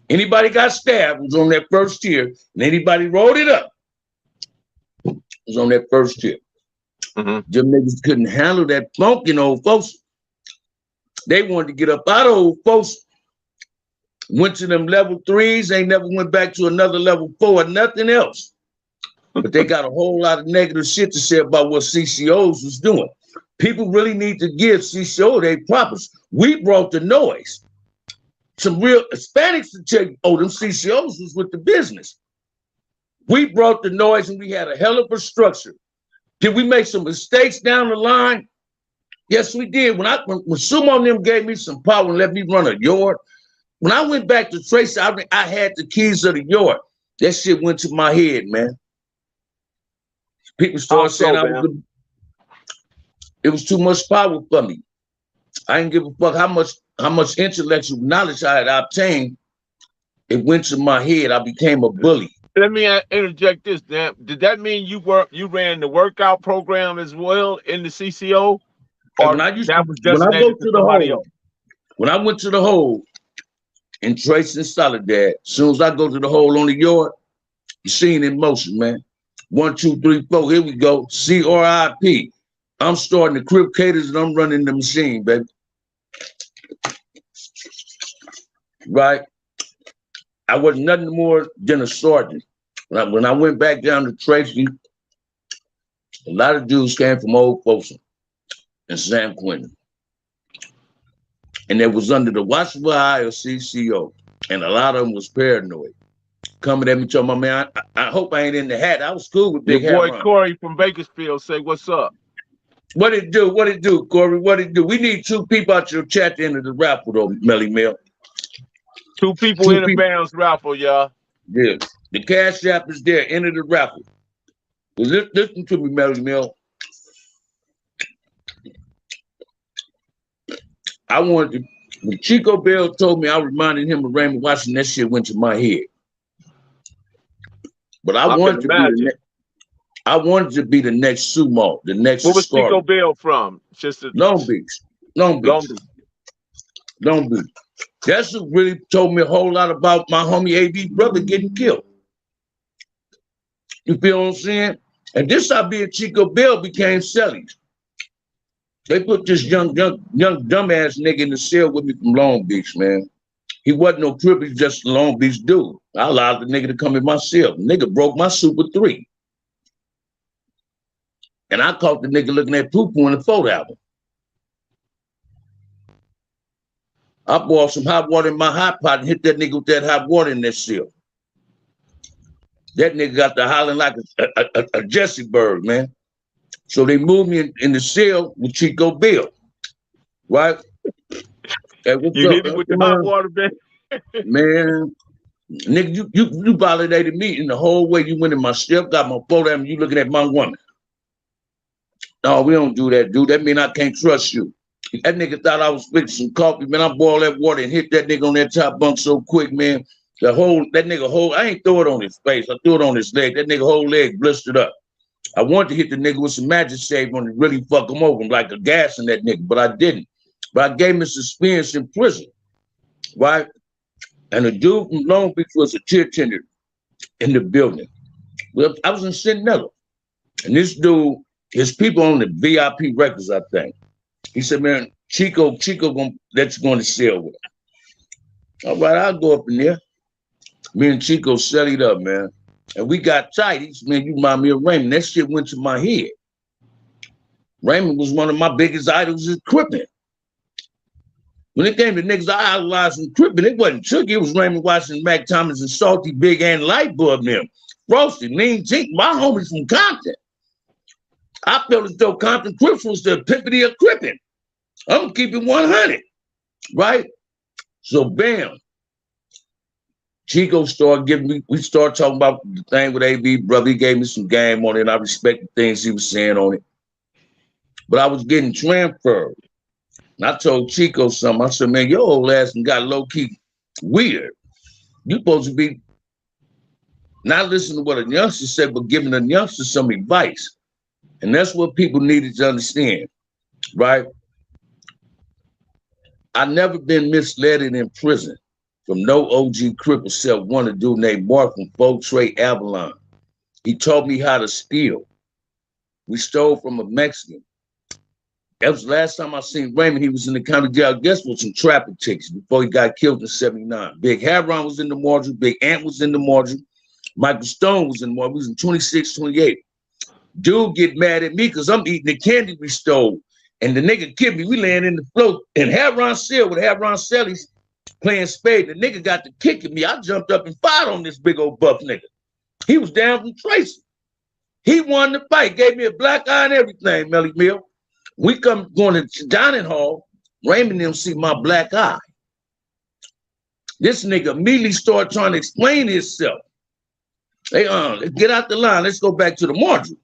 Anybody got stabbed was on that first tier, and anybody rolled it up was on that first tier. Mm-hmm. Them niggas couldn't handle that funk in Old Folsom. They wanted to get up out of Old Folsom. Went to them level 3s, ain't never went back to another level 4 or nothing else. But they got a whole lot of negative shit to say about what CCOs was doing. People really need to give CCO their props. We brought the noise. Some real Hispanics to tell you, oh, them CCOs was with the business. We brought the noise and we had a hell of a structure. Did we make some mistakes down the line? Yes, we did. When Sumo and them gave me some power and let me run a yard, when I went back to Tracy, I had the keys of the yard. That shit went to my head, man. People started saying it was too much power for me. I didn't give a fuck how much intellectual knowledge I had obtained. It went to my head. I became a bully. Let me interject this. Then, did that mean you ran the workout program as well in the CCO? Or when I went to the hole in Trace and Soledad, as soon as I go to the hole on the yard, you seen in motion, man. 1, 2, 3, 4. Here we go. CRIP. I'm starting the Crip Caters and I'm running the machine, baby. Right? I was nothing more than a sergeant. When I went back down to Tracy, a lot of dudes came from old Folsom and San Quentin. And it was under the watchful eye of CCO. And a lot of them was paranoid. Coming at me, telling my man, I hope I ain't in the hat. I was cool with Big Your boy Hat. Corey from Bakersfield say, what's up? What it do? What it do, Corey? What it do? We need 2 people out your chat at the end of the raffle, though, Melly Mill. 2 people in the Bams raffle, y'all. Yeah. The cash app is there. End of the raffle. Well, listen to me, Melly Mill. I wanted to, when Chico Bell told me I reminded him of Raymond Washington, that shit went to my head. But I wanted to be the next sumo, the next. What was Scar. Chico Bell from? Just Long Beach. Long Beach. That's what really told me a whole lot about my homie AB brother getting killed. You feel what I'm saying? And this how being Chico Bell became Sellies. They put this young dumbass nigga in the cell with me from Long Beach, man. He wasn't no Crip, he was just a Long Beach dude. I allowed the nigga to come in my cell. The nigga broke my Super 3. And I caught the nigga looking at poo-poo in the photo album. I boiled some hot water in my hot pot and hit that nigga with that hot water in that cell. That nigga got to hollering like a Jesse bird, man. So they moved me in the cell with Chico Bell, right? Hey, you hit him with the hot water, man. Man, nigga, you validated me in the whole way you went in my step, got my photo, and you looking at my woman. No, we don't do that, dude. That mean I can't trust you. That nigga thought I was fixing some coffee, man. I boiled that water and hit that nigga on that top bunk so quick, man. That nigga I ain't throw it on his face. I threw it on his leg. That nigga whole leg blistered up. I wanted to hit the nigga with some magic shave on it, really fuck him over, like a gas in that nigga, but I didn't. But I gave him some experience in prison, right? And the dude from Long Beach was a tier tender in the building. Well, I was in Sentinel. And this dude, his people on the VIP records, I think. He said, man, Chico gonna let you go in the cell with him. All right, I'll go up in there. Me and Chico set it up, man. And we got tight. He said, man, you remind me of Raymond. That shit went to my head. Raymond was one of my biggest idols in Crippin'. When it came to niggas I idolized in Crippin', it wasn't Chuck. It was Raymond Washington, Mac Thomas, and Salty, Big, and Lightbulb them. Frosty, Lean Tink, my homies from Compton. I felt as though Compton Crips was the epiphany of Crippin'. I'm gonna keep it 100, right? So bam. Chico started giving me, we started talking about the thing with AB, brother. He gave me some game on it, and I respect the things he was saying on it. But I was getting transferred. And I told Chico something. I said, man, your old ass got low-key weird. You supposed to be not listening to what a youngster said, but giving a youngster some advice. And that's what people needed to understand, right? I never been misled in prison from no OG Crip except one dude named Mark from Folk Trade Avalon. He taught me how to steal. We stole from a Mexican. That was the last time I seen Raymond. He was in the county jail, I guess, with some traffic tickets before he got killed in '79. Big Haron was in the mortuary. Big Ant was in the mortuary. Michael Stone was in the mortuary. He was in 26, 28. Dude get mad at me because I'm eating the candy we stole. And the nigga killed me. We laying in the float. And Haron Seal with Haron Sellies playing spade. The nigga got to kicking me. I jumped up and fired on this big old buff nigga. He was down from Tracy. He won the fight. Gave me a black eye and everything, Melly Mill. We come going to dining hall. Raymond them see my black eye. This nigga immediately started trying to explain himself. Hey, let's get out the line. Let's go back to the mortuary.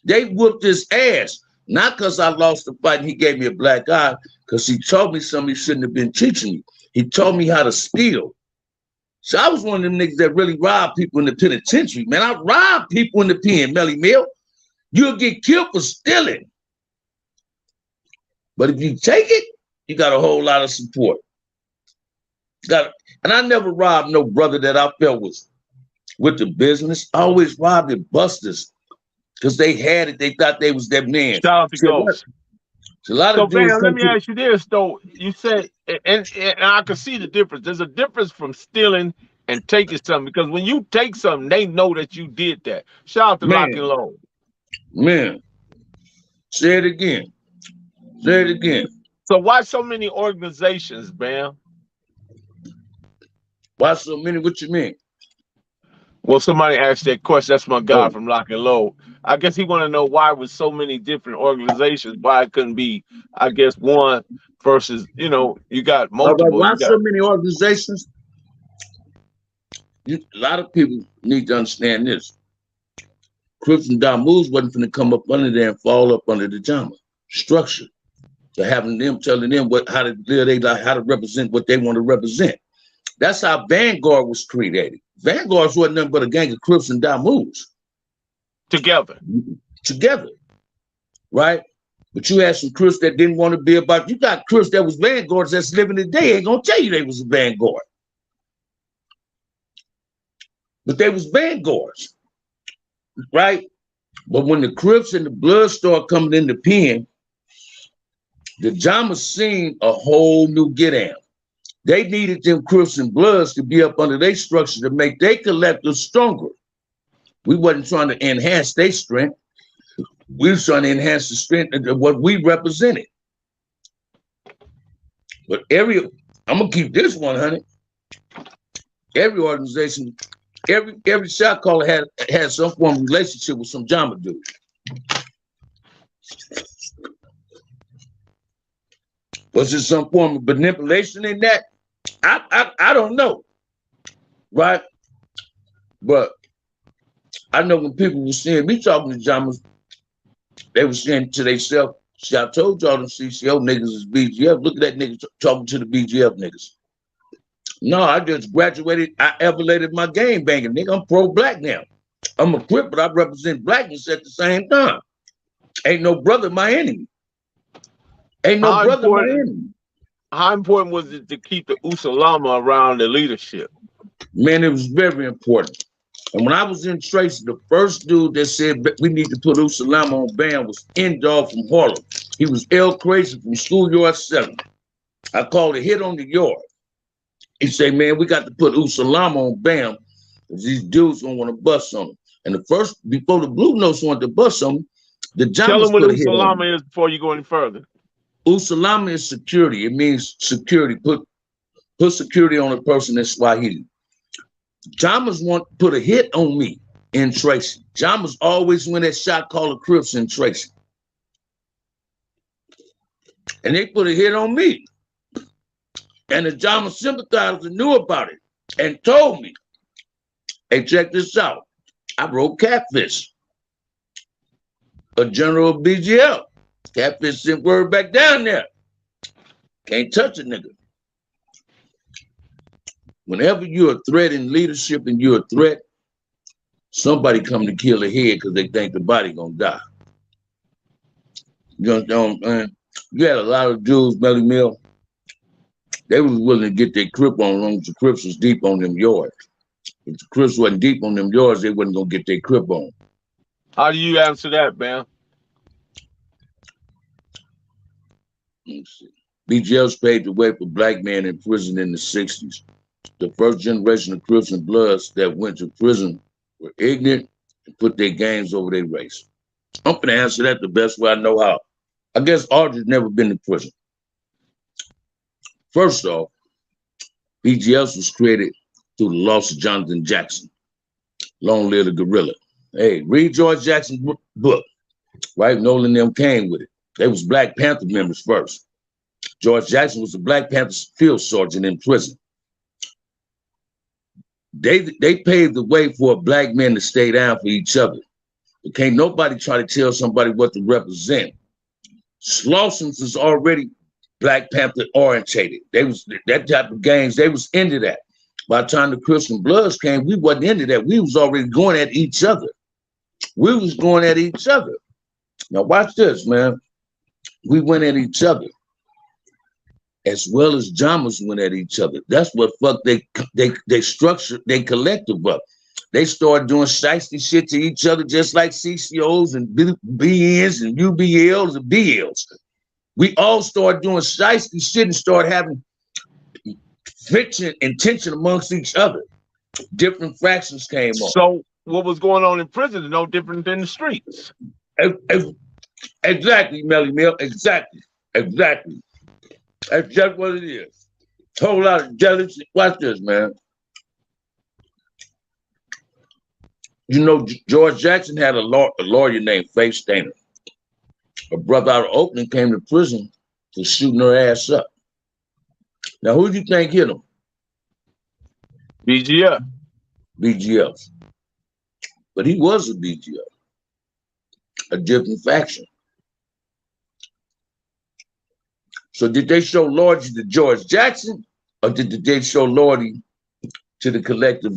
They whooped his ass. Not because I lost the fight and he gave me a black eye, because he taught me something he shouldn't have been teaching me. He taught me how to steal. So I was one of them niggas that really robbed people in the penitentiary. Man, I robbed people in the pen, Melly Mill. You'll get killed for stealing. But if you take it, you got a whole lot of support. And I never robbed no brother that I felt was with the business. I always robbed the busters because they had it. They thought they was that man. Shout out to Ghost. A lot of Bamm, let me ask you this, though. You said, and I can see the difference. There's a difference from stealing and taking something, because when you take something, they know that you did that. Shout out to Lock and Man, Load. man, say it again. Say it again. So why so many organizations, Bam? Why so many? What you mean? Well, somebody asked that question. That's my guy Oh, from Lock and Load. I guess he want to know why with so many different organizations, why it couldn't be, I guess, one versus, you got all right. multiple. Why You got so many organizations? A lot of people need to understand this. Crips and Damus wasn't going to come up under there and fall up under the JAMA structure. To having them telling them how to live their life, how to represent what they want to represent. That's how Vanguard was created. Vanguard wasn't nothing but a gang of Crips and Damus together. Together, right? But you had some Crips that didn't want to be about. You got Crips that was Vanguards that's living today. Ain't gonna tell you they was a Vanguard, but they was Vanguards, right? But when the Crips and the Blood started coming in the pen, the JAMA seen a whole new get-out. They needed them Crips and Bloods to be up under their structure to make their collective stronger. We wasn't trying to enhance their strength. We was trying to enhance the strength of what we represented. But I'm gonna keep this 100. Every organization, every shot caller had some form of relationship with some JAMA dude. Was there some form of manipulation in that? I don't know, right? But I know when people were seeing me talking to JAMAs, they were saying to themselves, see, I told y'all them CCO niggas is BGF. Look at that nigga talking to the BGF niggas. No, I just graduated. I elevated my game banging, nigga. I'm pro-black now. I'm a Crip, but I represent blackness at the same time. Ain't no brother my enemy. Ain't no brother my enemy. How important was it to keep the Usalama around the leadership? Man, it was very important. And when I was in Tracy, the first dude that said we need to put Usalama on Bamm was N-Dog from Harlem. He was L Crazy from Schoolyard 7. I called a hit on the yard. He said, man, we got to put Usalama on Bamm because these dudes don't want to bust on him. And before the Blue Notes wanted to bust on him, the JAMAs tell them what put a hit on him. Usalama is before you go any further. Usalama is security. It means security. Put security on a person in Swahili. JAMAs want to put a hit on me in Tracy. JAMAs always win that shot caller Crips in Tracy. And they put a hit on me. And the JAMA sympathizer knew about it and told me, hey, check this out. I wrote Catfish, a general of BGF. Catfish sent word back down there. Can't touch a nigga. Whenever you're a threat in leadership and you're a threat, somebody come to kill a head because they think the body gonna die. You know, man. You had a lot of dudes, Melly Mill. They was willing to get their Crip on them. The Crips was deep on them yards. If the Crips wasn't deep on them yards, they wasn't gonna get their Crip on. How do you answer that, man? BGF's paved the way for black men in prison in the 60s. The first generation of Crips and Bloods that went to prison were ignorant and put their games over their race. I'm gonna answer that the best way I know how. I guess Audrey's never been to prison. First off, BGF was created through the loss of Jonathan Jackson. Long live the gorilla. Hey, read George Jackson's book, right? Nolan and them came with it. They was Black Panther members first. George Jackson was a Black Panther field sergeant in prison. They paved the way for black men to stay down for each other. But can't nobody try to tell somebody what to represent. Slauson's was already Black Panther orientated. They was that type of gangs, they was into that. By the time the Crips and Bloods came, we wasn't into that. We was already going at each other. We was going at each other. Now watch this, man. We went at each other. As well as JAMAs went at each other. That's what fucked they structured, they collective up. They started doing shiesty shit to each other just like CCOs and BNs and UBLs and BLs. We all started doing shiesty shit and started having friction and tension amongst each other. Different factions came on. So what was going on in prison is no different than the streets. Exactly, Melly Mill. Exactly. That's just what it is. Whole lot of jealousy. Watch this, man. You know, George Jackson had a lawyer named Faith Stainer. A brother out of Oakland came to prison for shooting her ass up. Now, who do you think hit him? BGF. BGF. But he was a BGF, a different faction. So did they show loyalty to George Jackson, or did they show loyalty to the collective,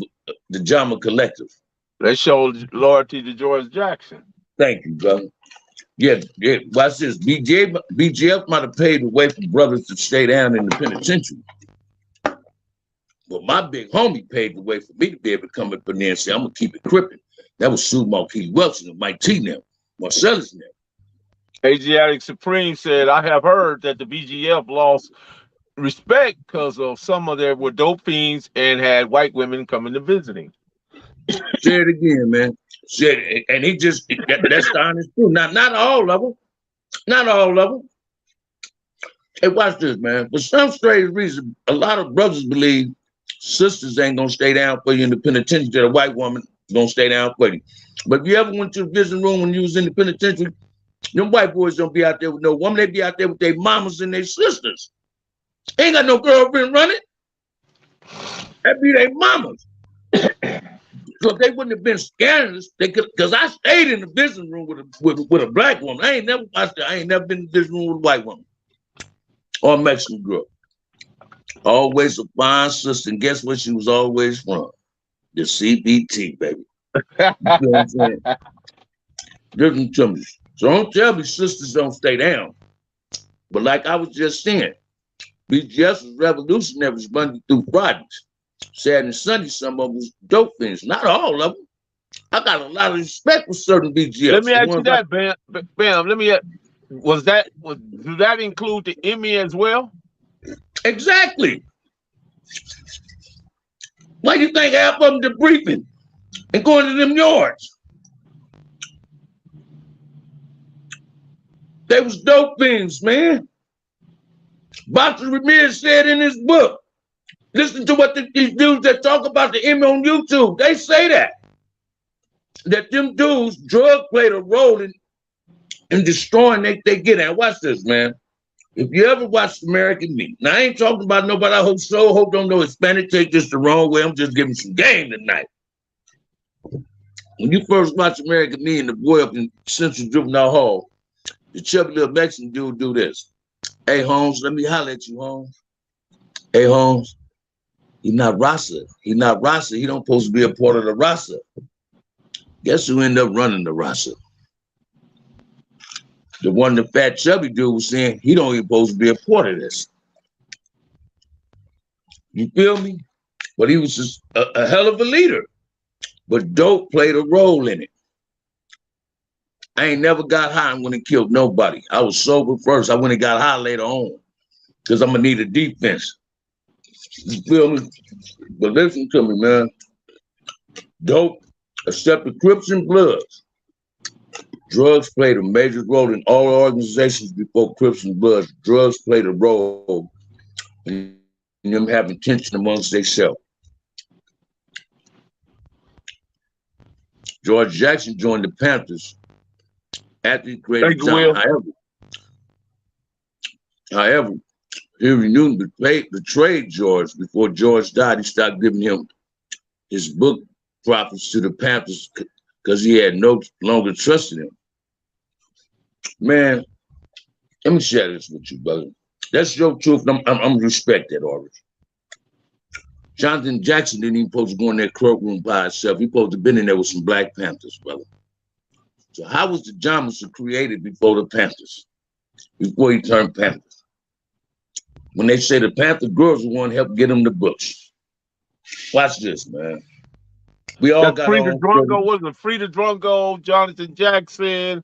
the Jama Collective? They showed loyalty to George Jackson. Thank you, brother. Yeah. Watch this. BGF might have paid the way for brothers to stay down in the penitentiary. But my big homie paid the way for me to be able to come up in there and say, I'm going to keep it crippin'. That was Sue Marquis Wilson and Mike T. now, Marcellus now. Asiatic Supreme said, I have heard that the BGF lost respect because of some of them were dope fiends and had white women coming to visiting. Say it again, man. Said it, and he just, that's the honest truth. Not all of them. Not all of them. Hey, watch this, man. For some strange reason, a lot of brothers believe sisters ain't gonna stay down for you in the penitentiary, that a white woman gonna stay down for you. But if you ever went to the visiting room when you was in the penitentiary, them white boys don't be out there with no woman. They be out there with their mamas and their sisters. They ain't got no girlfriend running. That be their mamas. So if they wouldn't have been scandalous, they could, because I stayed in the visiting room with a black woman. I ain't never been in the visiting room with a white woman or a Mexican girl. Always a fine sister, and guess where she was always from? The CBT, baby. You know what I'm saying? Listen to me. So don't tell me sisters don't stay down. But like I was just saying, BGS was revolutionaries Monday through Fridays. Saturday and Sunday, some of them was dope fiends. Not all of them. I got a lot of respect for certain BGS. Let me ask you that, Bam. Let me ask, do that include the Emmy as well? Exactly. Why do you think half of them debriefing and going to them yards? They was dope fiends, man. Boxer Ramirez said in his book, listen to what these dudes that talk about the Emmy on YouTube, they say that them dudes, drug played a role in destroying they get at. Watch this, man. If you ever watched American Me, now I ain't talking about nobody I hope don't know Hispanic, take this the wrong way. I'm just giving some game tonight. When you first watch American Me and the boy up in Central Juvenile Hall, the chubby little Mexican dude do this. Hey, Holmes, let me holler at you, Holmes. Hey, Holmes, he's not Rasa. He's not Rasa. He don't supposed to be a part of the Rasa. Guess who ended up running the Rasa? The one the fat chubby dude was saying he don't even supposed to be a part of this. You feel me? But he was just a hell of a leader. But dope played a role in it. I ain't never got high and went and killed nobody. I was sober first. I went and got high later on because I'm gonna need a defense. You feel me? But listen to me, man. Dope, except the Crips and Bloods. Drugs played a major role in all organizations before Crips and Bloods. Drugs played a role in them having tension amongst themselves. George Jackson joined the Panthers after he created John. However, Henry Newton betrayed George. Before George died, he stopped giving him his book profits to the Panthers because he had no longer trusted him. Man, let me share this with you, brother. That's your truth. I'm respect that already. Jonathan Jackson didn't even supposed to go in that cloakroom by himself. He supposed to have been in there with some Black Panthers, brother. So how was the Jamas created before the Panthers? Before he turned Panthers? When they say the Panther girls the one helped get him the books. Watch this, man. We all got Free the Drongo, wasn't Free the Drongo, Jonathan Jackson.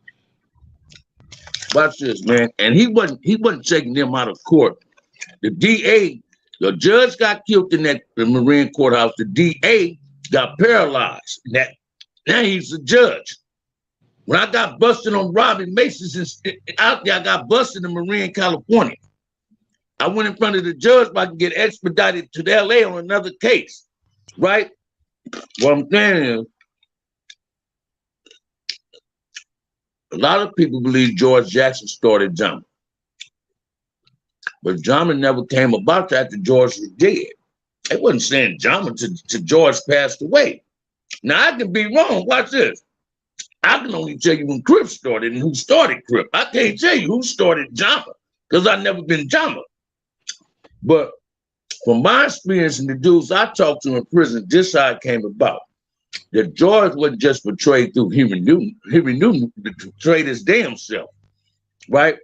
Watch this, man. And he wasn't taking them out of court. The DA, the judge got killed in that Marine courthouse. The DA got paralyzed. Now he's a judge. When I got busted on robbing Macy's out there, I got busted in Marin, California. I went in front of the judge so I could get expedited to LA on another case, right? What I'm saying is, a lot of people believe George Jackson started Jama. But Jama never came about after George was dead. They wasn't saying Jama to George passed away. Now, I can be wrong. Watch this. I can only tell you when Crip started and who started Crip. I can't tell you who started Jama because I've never been Jama. But from my experience and the dudes I talked to in prison, this how it came about. That George wasn't just portrayed through Henry Newton. Henry Newton betrayed his damn self, right?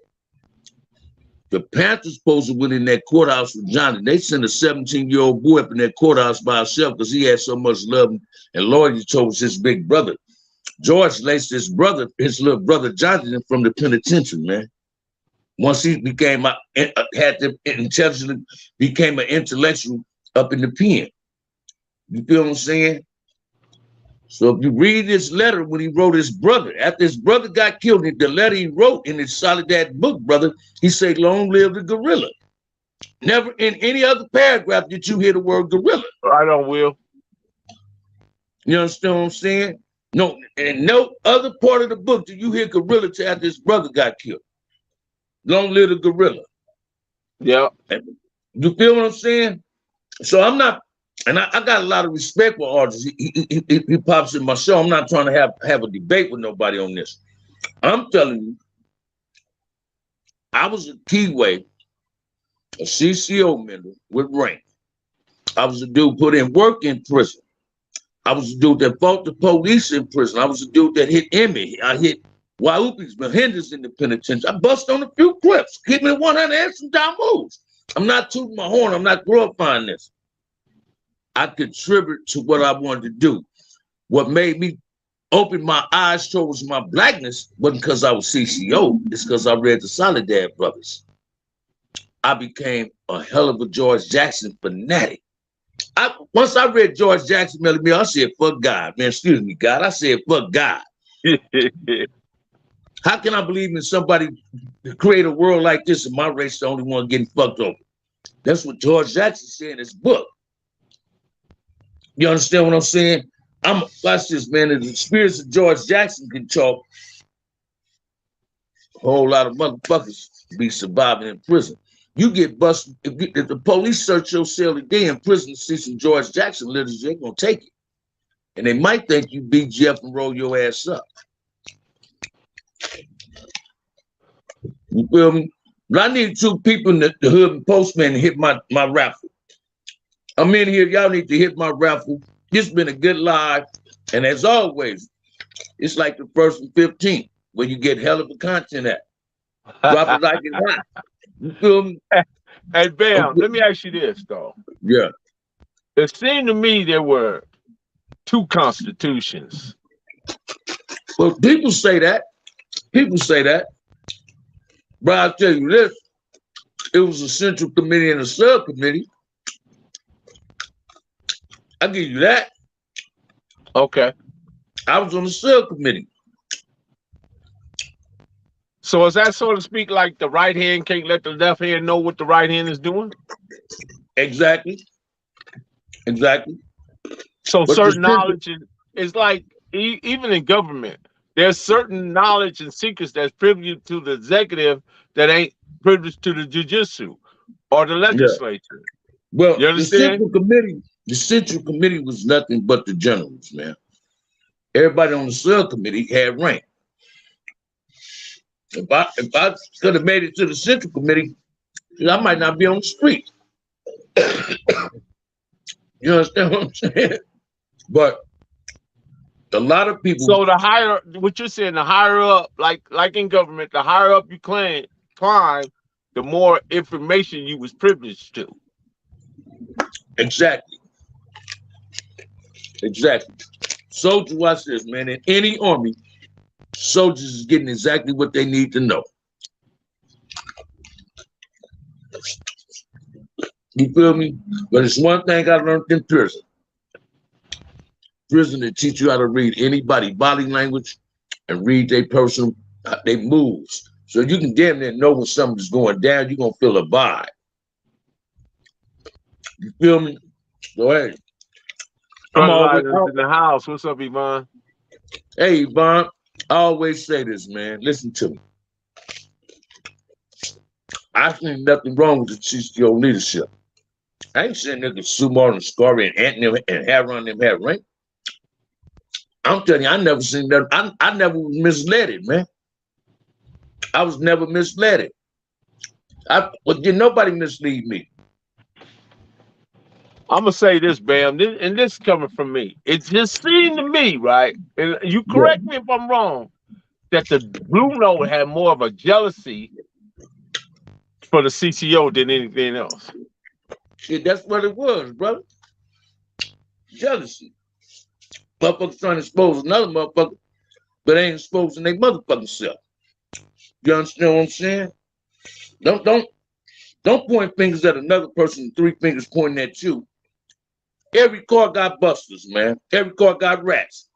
The Panthers supposed to went in that courthouse with Johnny. They sent a 17-year-old boy up in that courthouse by himself because he had so much love and loyalty towards his big brother. George laced his little brother Jonathan from the penitentiary, man. Once he became became an intellectual up in the pen. You feel what I'm saying? So if you read this letter when he wrote his brother, after his brother got killed, the letter he wrote in his Soledad book, brother, he said, "Long live the gorilla." Never in any other paragraph did you hear the word gorilla. Right on, Will. You understand what I'm saying? No, and no other part of the book did you hear gorilla till after his brother got killed. Long live the gorilla. Yeah. You feel what I'm saying? So I'm not, and I got a lot of respect for artists. He pops in my show. I'm not trying to have a debate with nobody on this. I'm telling you, I was a keyway, a CCO member with rank. I was a dude put in work in prison. I was a dude that fought the police in prison. I was a dude that hit Emmy. I hit Waupi's, Mahindas in the penitentiary. I bust on a few clips. Keep me 100 and some down moves. I'm not tooting my horn. I'm not glorifying this. I contribute to what I wanted to do. What made me open my eyes towards my blackness wasn't because I was CCO. It's because I read the Soledad Brothers. I became a hell of a George Jackson fanatic. Once I read George Jackson, I said, fuck God. Man, excuse me, God. I said, fuck God. How can I believe in somebody to create a world like this and my race the only one getting fucked over? That's what George Jackson said in his book. You understand what I'm saying? Watch this, man. The spirits of George Jackson can talk. A whole lot of motherfuckers be surviving in prison. You get busted. If the police search your cell today in prison to see some George Jackson literature, they're going to take it. And they might think you BGF and roll your ass up. You feel me? But I need two people in the hood and postman to hit my raffle. I'm in here. Y'all need to hit my raffle. This has been a good live. And as always, it's like the 1st and 15th where you get hell of a content at. Drop it like it's hot. You feel me? Hey, Bamm, let me ask you this, though. Yeah. It seemed to me there were 2 constitutions. Well, people say that. People say that. But I'll tell you this. It was a central committee and a subcommittee. I'll give you that. Okay. I was on the subcommittee. So is that, so to speak, like the right hand can't let the left hand know what the right hand is doing? Exactly. Exactly. So But certain knowledge is like, even in government, there's certain knowledge and secrets that's privileged to the executive that ain't privileged to the judicial or the legislature. Yeah. Well, you understand? The central committee was nothing but the generals, man. Everybody on the subcommittee had rank. If I could have made it to the central committee, I might not be on the street. You understand what I'm saying? But a lot of people. So the higher, what you're saying, the higher up, like in government, the higher up you climb, the more information you was privileged to. Exactly. Exactly. Soldiers, watch this, man. In any army, soldiers is getting exactly what they need to know. You feel me? But it's one thing I learned in prison. prison to teach you how to read anybody body language and read their personal, they moves. So you can damn near know when something's going down, you're gonna feel a vibe. You feel me? Go ahead. I'm always in the house. What's up, Yvonne? Hey, Yvonne, I always say this, man. Listen to me. I think nothing wrong with the CCO leadership. I ain't saying niggas Sumar and Scarry and Anthony and Harron them have rank. I'm telling you, I never seen that. I never was misled, man. I was never misled. Did nobody mislead me? I'm gonna say this, Bam, and this coming from me. It just seemed to me, right? And you correct me if I'm wrong, that the Blue Note had more of a jealousy for the CCO than anything else. Shit, that's what it was, brother. Jealousy. Motherfuckers trying to expose another motherfucker, but they ain't exposing their motherfucking self. You understand what I'm saying? Don't point fingers at another person, 3 fingers pointing at you. Every car got busters, man. Every car got rats.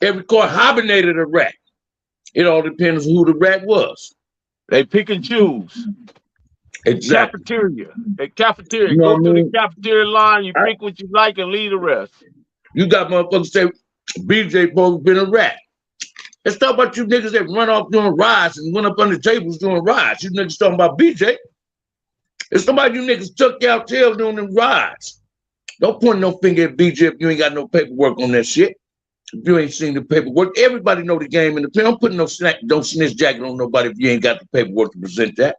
Every car hibernated a rat. It all depends who the rat was. They pick and choose. Exactly. Cafeteria. You know Go through the cafeteria line, you pick what you like and leave the rest. You got motherfuckers say BJ supposed to been a rat. Let's talk about you niggas that run off doing rides and went up under tables doing rides. You niggas talking about BJ. It's somebody you niggas took out tail doing them rides. Don't point no finger at BJ if you ain't got no paperwork on that shit. If you ain't seen the paperwork, everybody know the game in the pen. I'm putting no don't snitch jacket on nobody if you ain't got the paperwork to present that.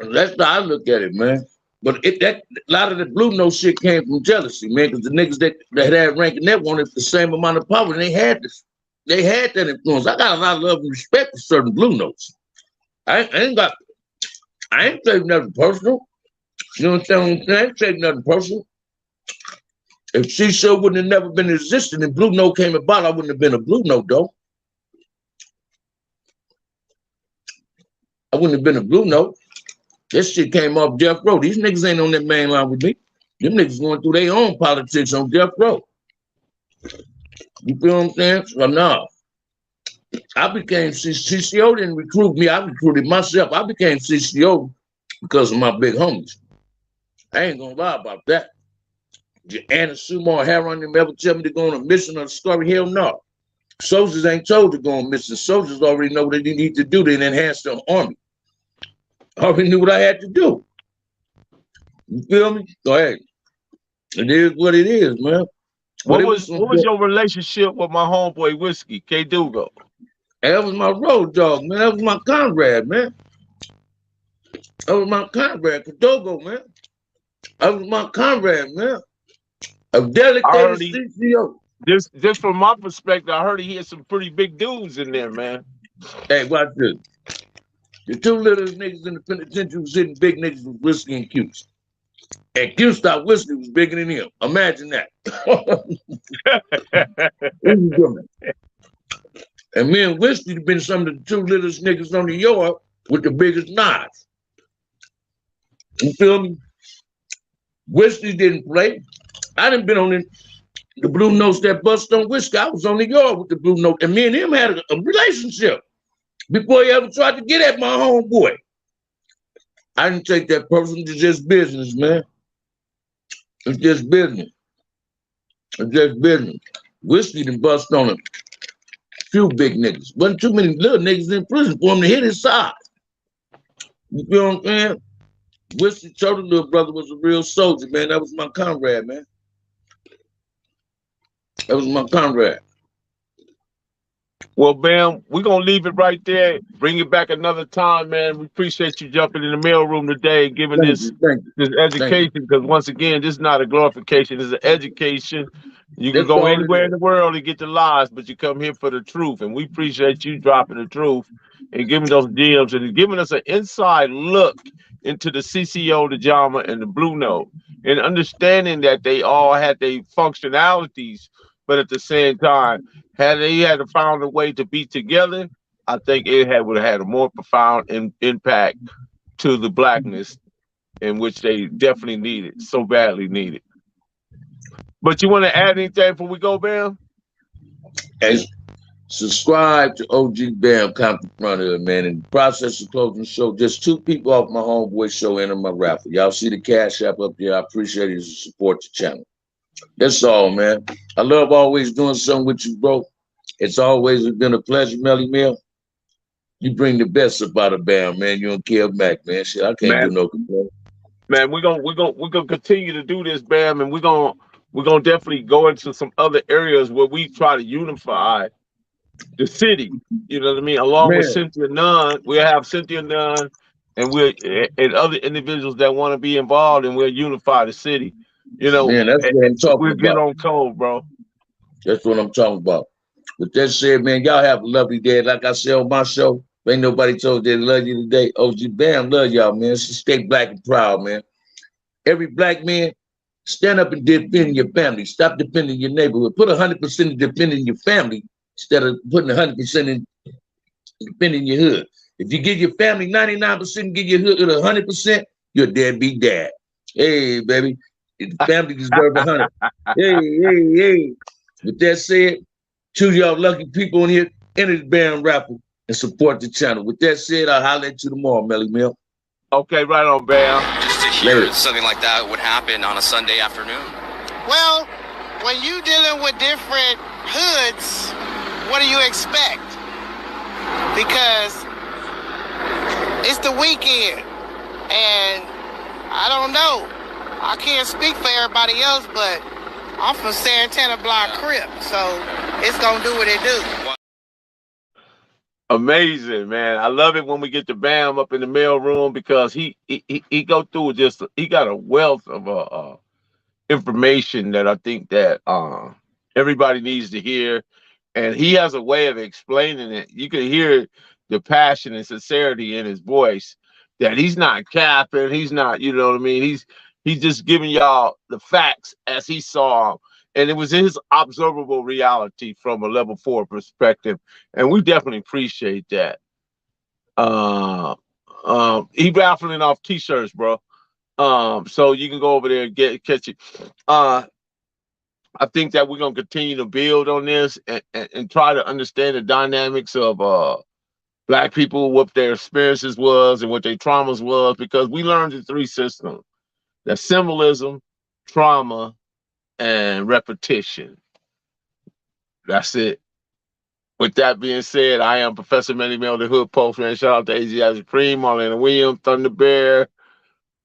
That's how I look at it, man. But a lot of the Blue Note shit came from jealousy, man, because the niggas that had rank and that wanted the same amount of power, and they had that influence. I got a lot of love and respect for certain Blue Notes. I ain't taking nothing personal. You understand what I'm saying? I ain't taking nothing personal. If CCO wouldn't have never been existing and Blue Note came about, I wouldn't have been a Blue Note, though. I wouldn't have been a Blue Note. This shit came off death row. These niggas ain't on that main line with me. Them niggas going through their own politics on death row. You feel what I'm saying? So no. I became CCO, didn't recruit me. I recruited myself. I became CCO because of my big homies. I ain't gonna lie about that. Did Anna Sumar Harron them ever tell me to go on a mission or a story? Hell no. Soldiers ain't told to go on mission. Soldiers already know what they need to do to enhance their army. I already knew what I had to do. You feel me? Go ahead. It is what it is, man. What was your relationship with my homeboy Whiskey, K Dugo? That was my road dog, man. That was my comrade, man. That was my comrade, Kadogo, man. That was my comrade, man. A dedicated CCO. Just from my perspective, I heard he had some pretty big dudes in there, man. Hey, watch this. The 2 littlest niggas in the penitentiary was hitting big niggas with Whiskey and Cuse. And Cuse thought Whiskey was bigger than him. Imagine that. And me and Whiskey have been some of the 2 littlest niggas on the yard with the biggest knives. You feel me? Whiskey didn't play. I done been on the Blue Notes that bust on Whiskey. I was on the yard with the Blue Note. And me and him had a relationship before he ever tried to get at my homeboy. I didn't take that personal. It's just business, man. It's just business. It's just business. Whiskey done bust on a few big niggas. Wasn't too many little niggas in prison for him to hit his side. You feel what I'm saying? Whiskey told the little brother was a real soldier, man. That was my comrade, man. That was my comrade. Well, Bam, we're going to leave it right there. Bring it back another time, man. We appreciate you jumping in the mailroom today and giving this education, because once again, this is not a glorification. It's an education. You can go anywhere in the world and get the lies, but you come here for the truth. And we appreciate you dropping the truth and giving those DMs and giving us an inside look into the CCO, the JAMA, and the Blue Note, and understanding that they all had their functionalities, but at the same time, had they had found a way to be together, I think it would have had a more profound impact to the blackness in which they definitely needed, so badly needed. But you want to add anything before we go, Bam? And subscribe to OG Bamm, Compton Runner, man. In the process of closing the show, just 2 people off my homeboy show enter my raffle. Y'all see the cash app up there. I appreciate it to support the channel. That's all, man. I love always doing something with you, bro. It's always been a pleasure, Melly Mill. You bring the best about a Bamm, man. You don't care back, man. Shit, I can't do no complaint. Man, we're gonna continue to do this, Bam, and we're gonna definitely go into some other areas where we try to unify the city. You know what I mean? Along with Cynthia Nunn, we'll have Cynthia Nunn and other individuals that want to be involved, and we'll unify the city. You know, man, that's what I'm talking about. We'll get on code, bro. That's what I'm talking about. With that said, man, y'all have a lovely day. Like I said on my show, ain't nobody told they love you today. OG Bamm love y'all, man. So stay black and proud, man. Every black man, stand up and defend your family. Stop defending your neighborhood. Put 100% in defending your family instead of putting 100% in defending your hood. If you give your family 99% and give your hood 100%, you're a deadbeat dad. Hey, baby. The family deserve 100. Hey. With that said, choose y'all lucky people in here, enter the Bamm raffle, and support the channel. With that said, I'll holler at you tomorrow, Melly Mill. Okay, right on, Bamm. Just to hear something like that would happen on a Sunday afternoon. Well, when you dealing with different hoods, what do you expect? Because it's the weekend, and I don't know. I can't speak for everybody else, but I'm from Santana Block Crip, so it's gonna do what it do. Amazing, man. I love it when we get the Bamm up in the mail room because he go through he got a wealth of information that I think that everybody needs to hear, and he has a way of explaining it. You can hear the passion and sincerity in his voice, that he's not capping, he's not, you know what I mean? He's just giving y'all the facts as he saw them. And it was his observable reality from a level 4 perspective. And we definitely appreciate that. He raffling off t-shirts, bro. So you can go over there and catch it. I think that we're gonna continue to build on this and try to understand the dynamics of Black people, what their experiences was and what their traumas was, because we learned the 3 systems: the symbolism, trauma, and repetition. That's it. With that being said, I am Professor Melly Mel, the Hood Postman. Shout out to AZ Supreme, Marlena Williams, Thunder Bear,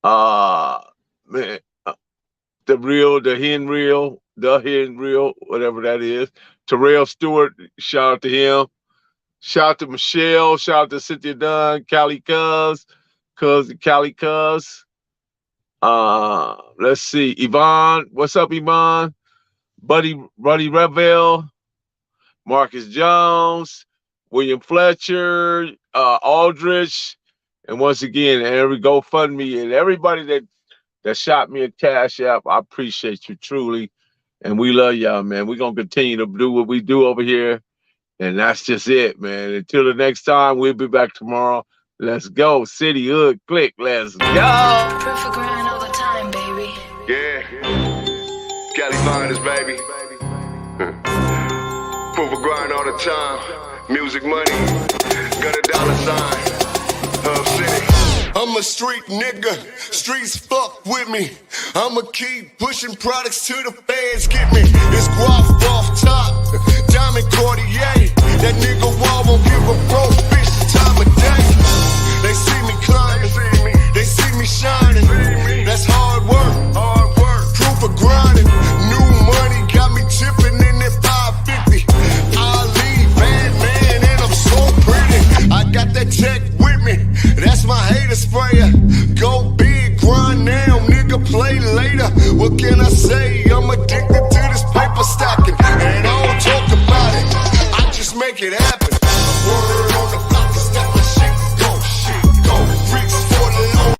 man, the Hen Real, whatever that is. Terrell Stewart, shout out to him. Shout out to Michelle, shout out to Cynthia Dunn, Cali Cuz. Let's see, Yvonne, what's up, Yvonne? Buddy Revel, Marcus Jones, William Fletcher, Aldrich, and once again, every GoFundMe and everybody that shot me a cash app, I appreciate you truly, and we love y'all, man. We're gonna continue to do what we do over here, and that's just it, man. Until the next time, we'll be back tomorrow. Let's go, City Hood Click. Let's go. Perfect grind all the time, baby. Yeah. Cali finest, baby. Proof of grind all the time. Music money. Got a dollar sign. Hub City. I'm a street nigga. Streets fuck with me. I'ma keep pushing products till the fans get me. It's guap off top. Diamond Cartier. That nigga wall won't give a bro bitch the time of day. They see me climbing. They see me shining. That's hard work. Proof of grinding. New money got me tipping in that 550. I leave bad man and I'm so pretty. I got that tech with me. That's my hater sprayer. Go big, grind now, nigga, play later. What can I say? I'm addicted to this paper stacking. And I don't talk about it, I just make it happen. Word on the block is that my shit go. Freaks for the low.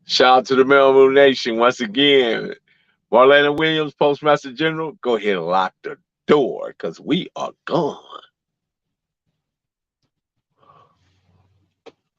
Shout out to the Mailroom Nation once again. Marlena Williams, Postmaster General, go ahead and lock the door because we are gone.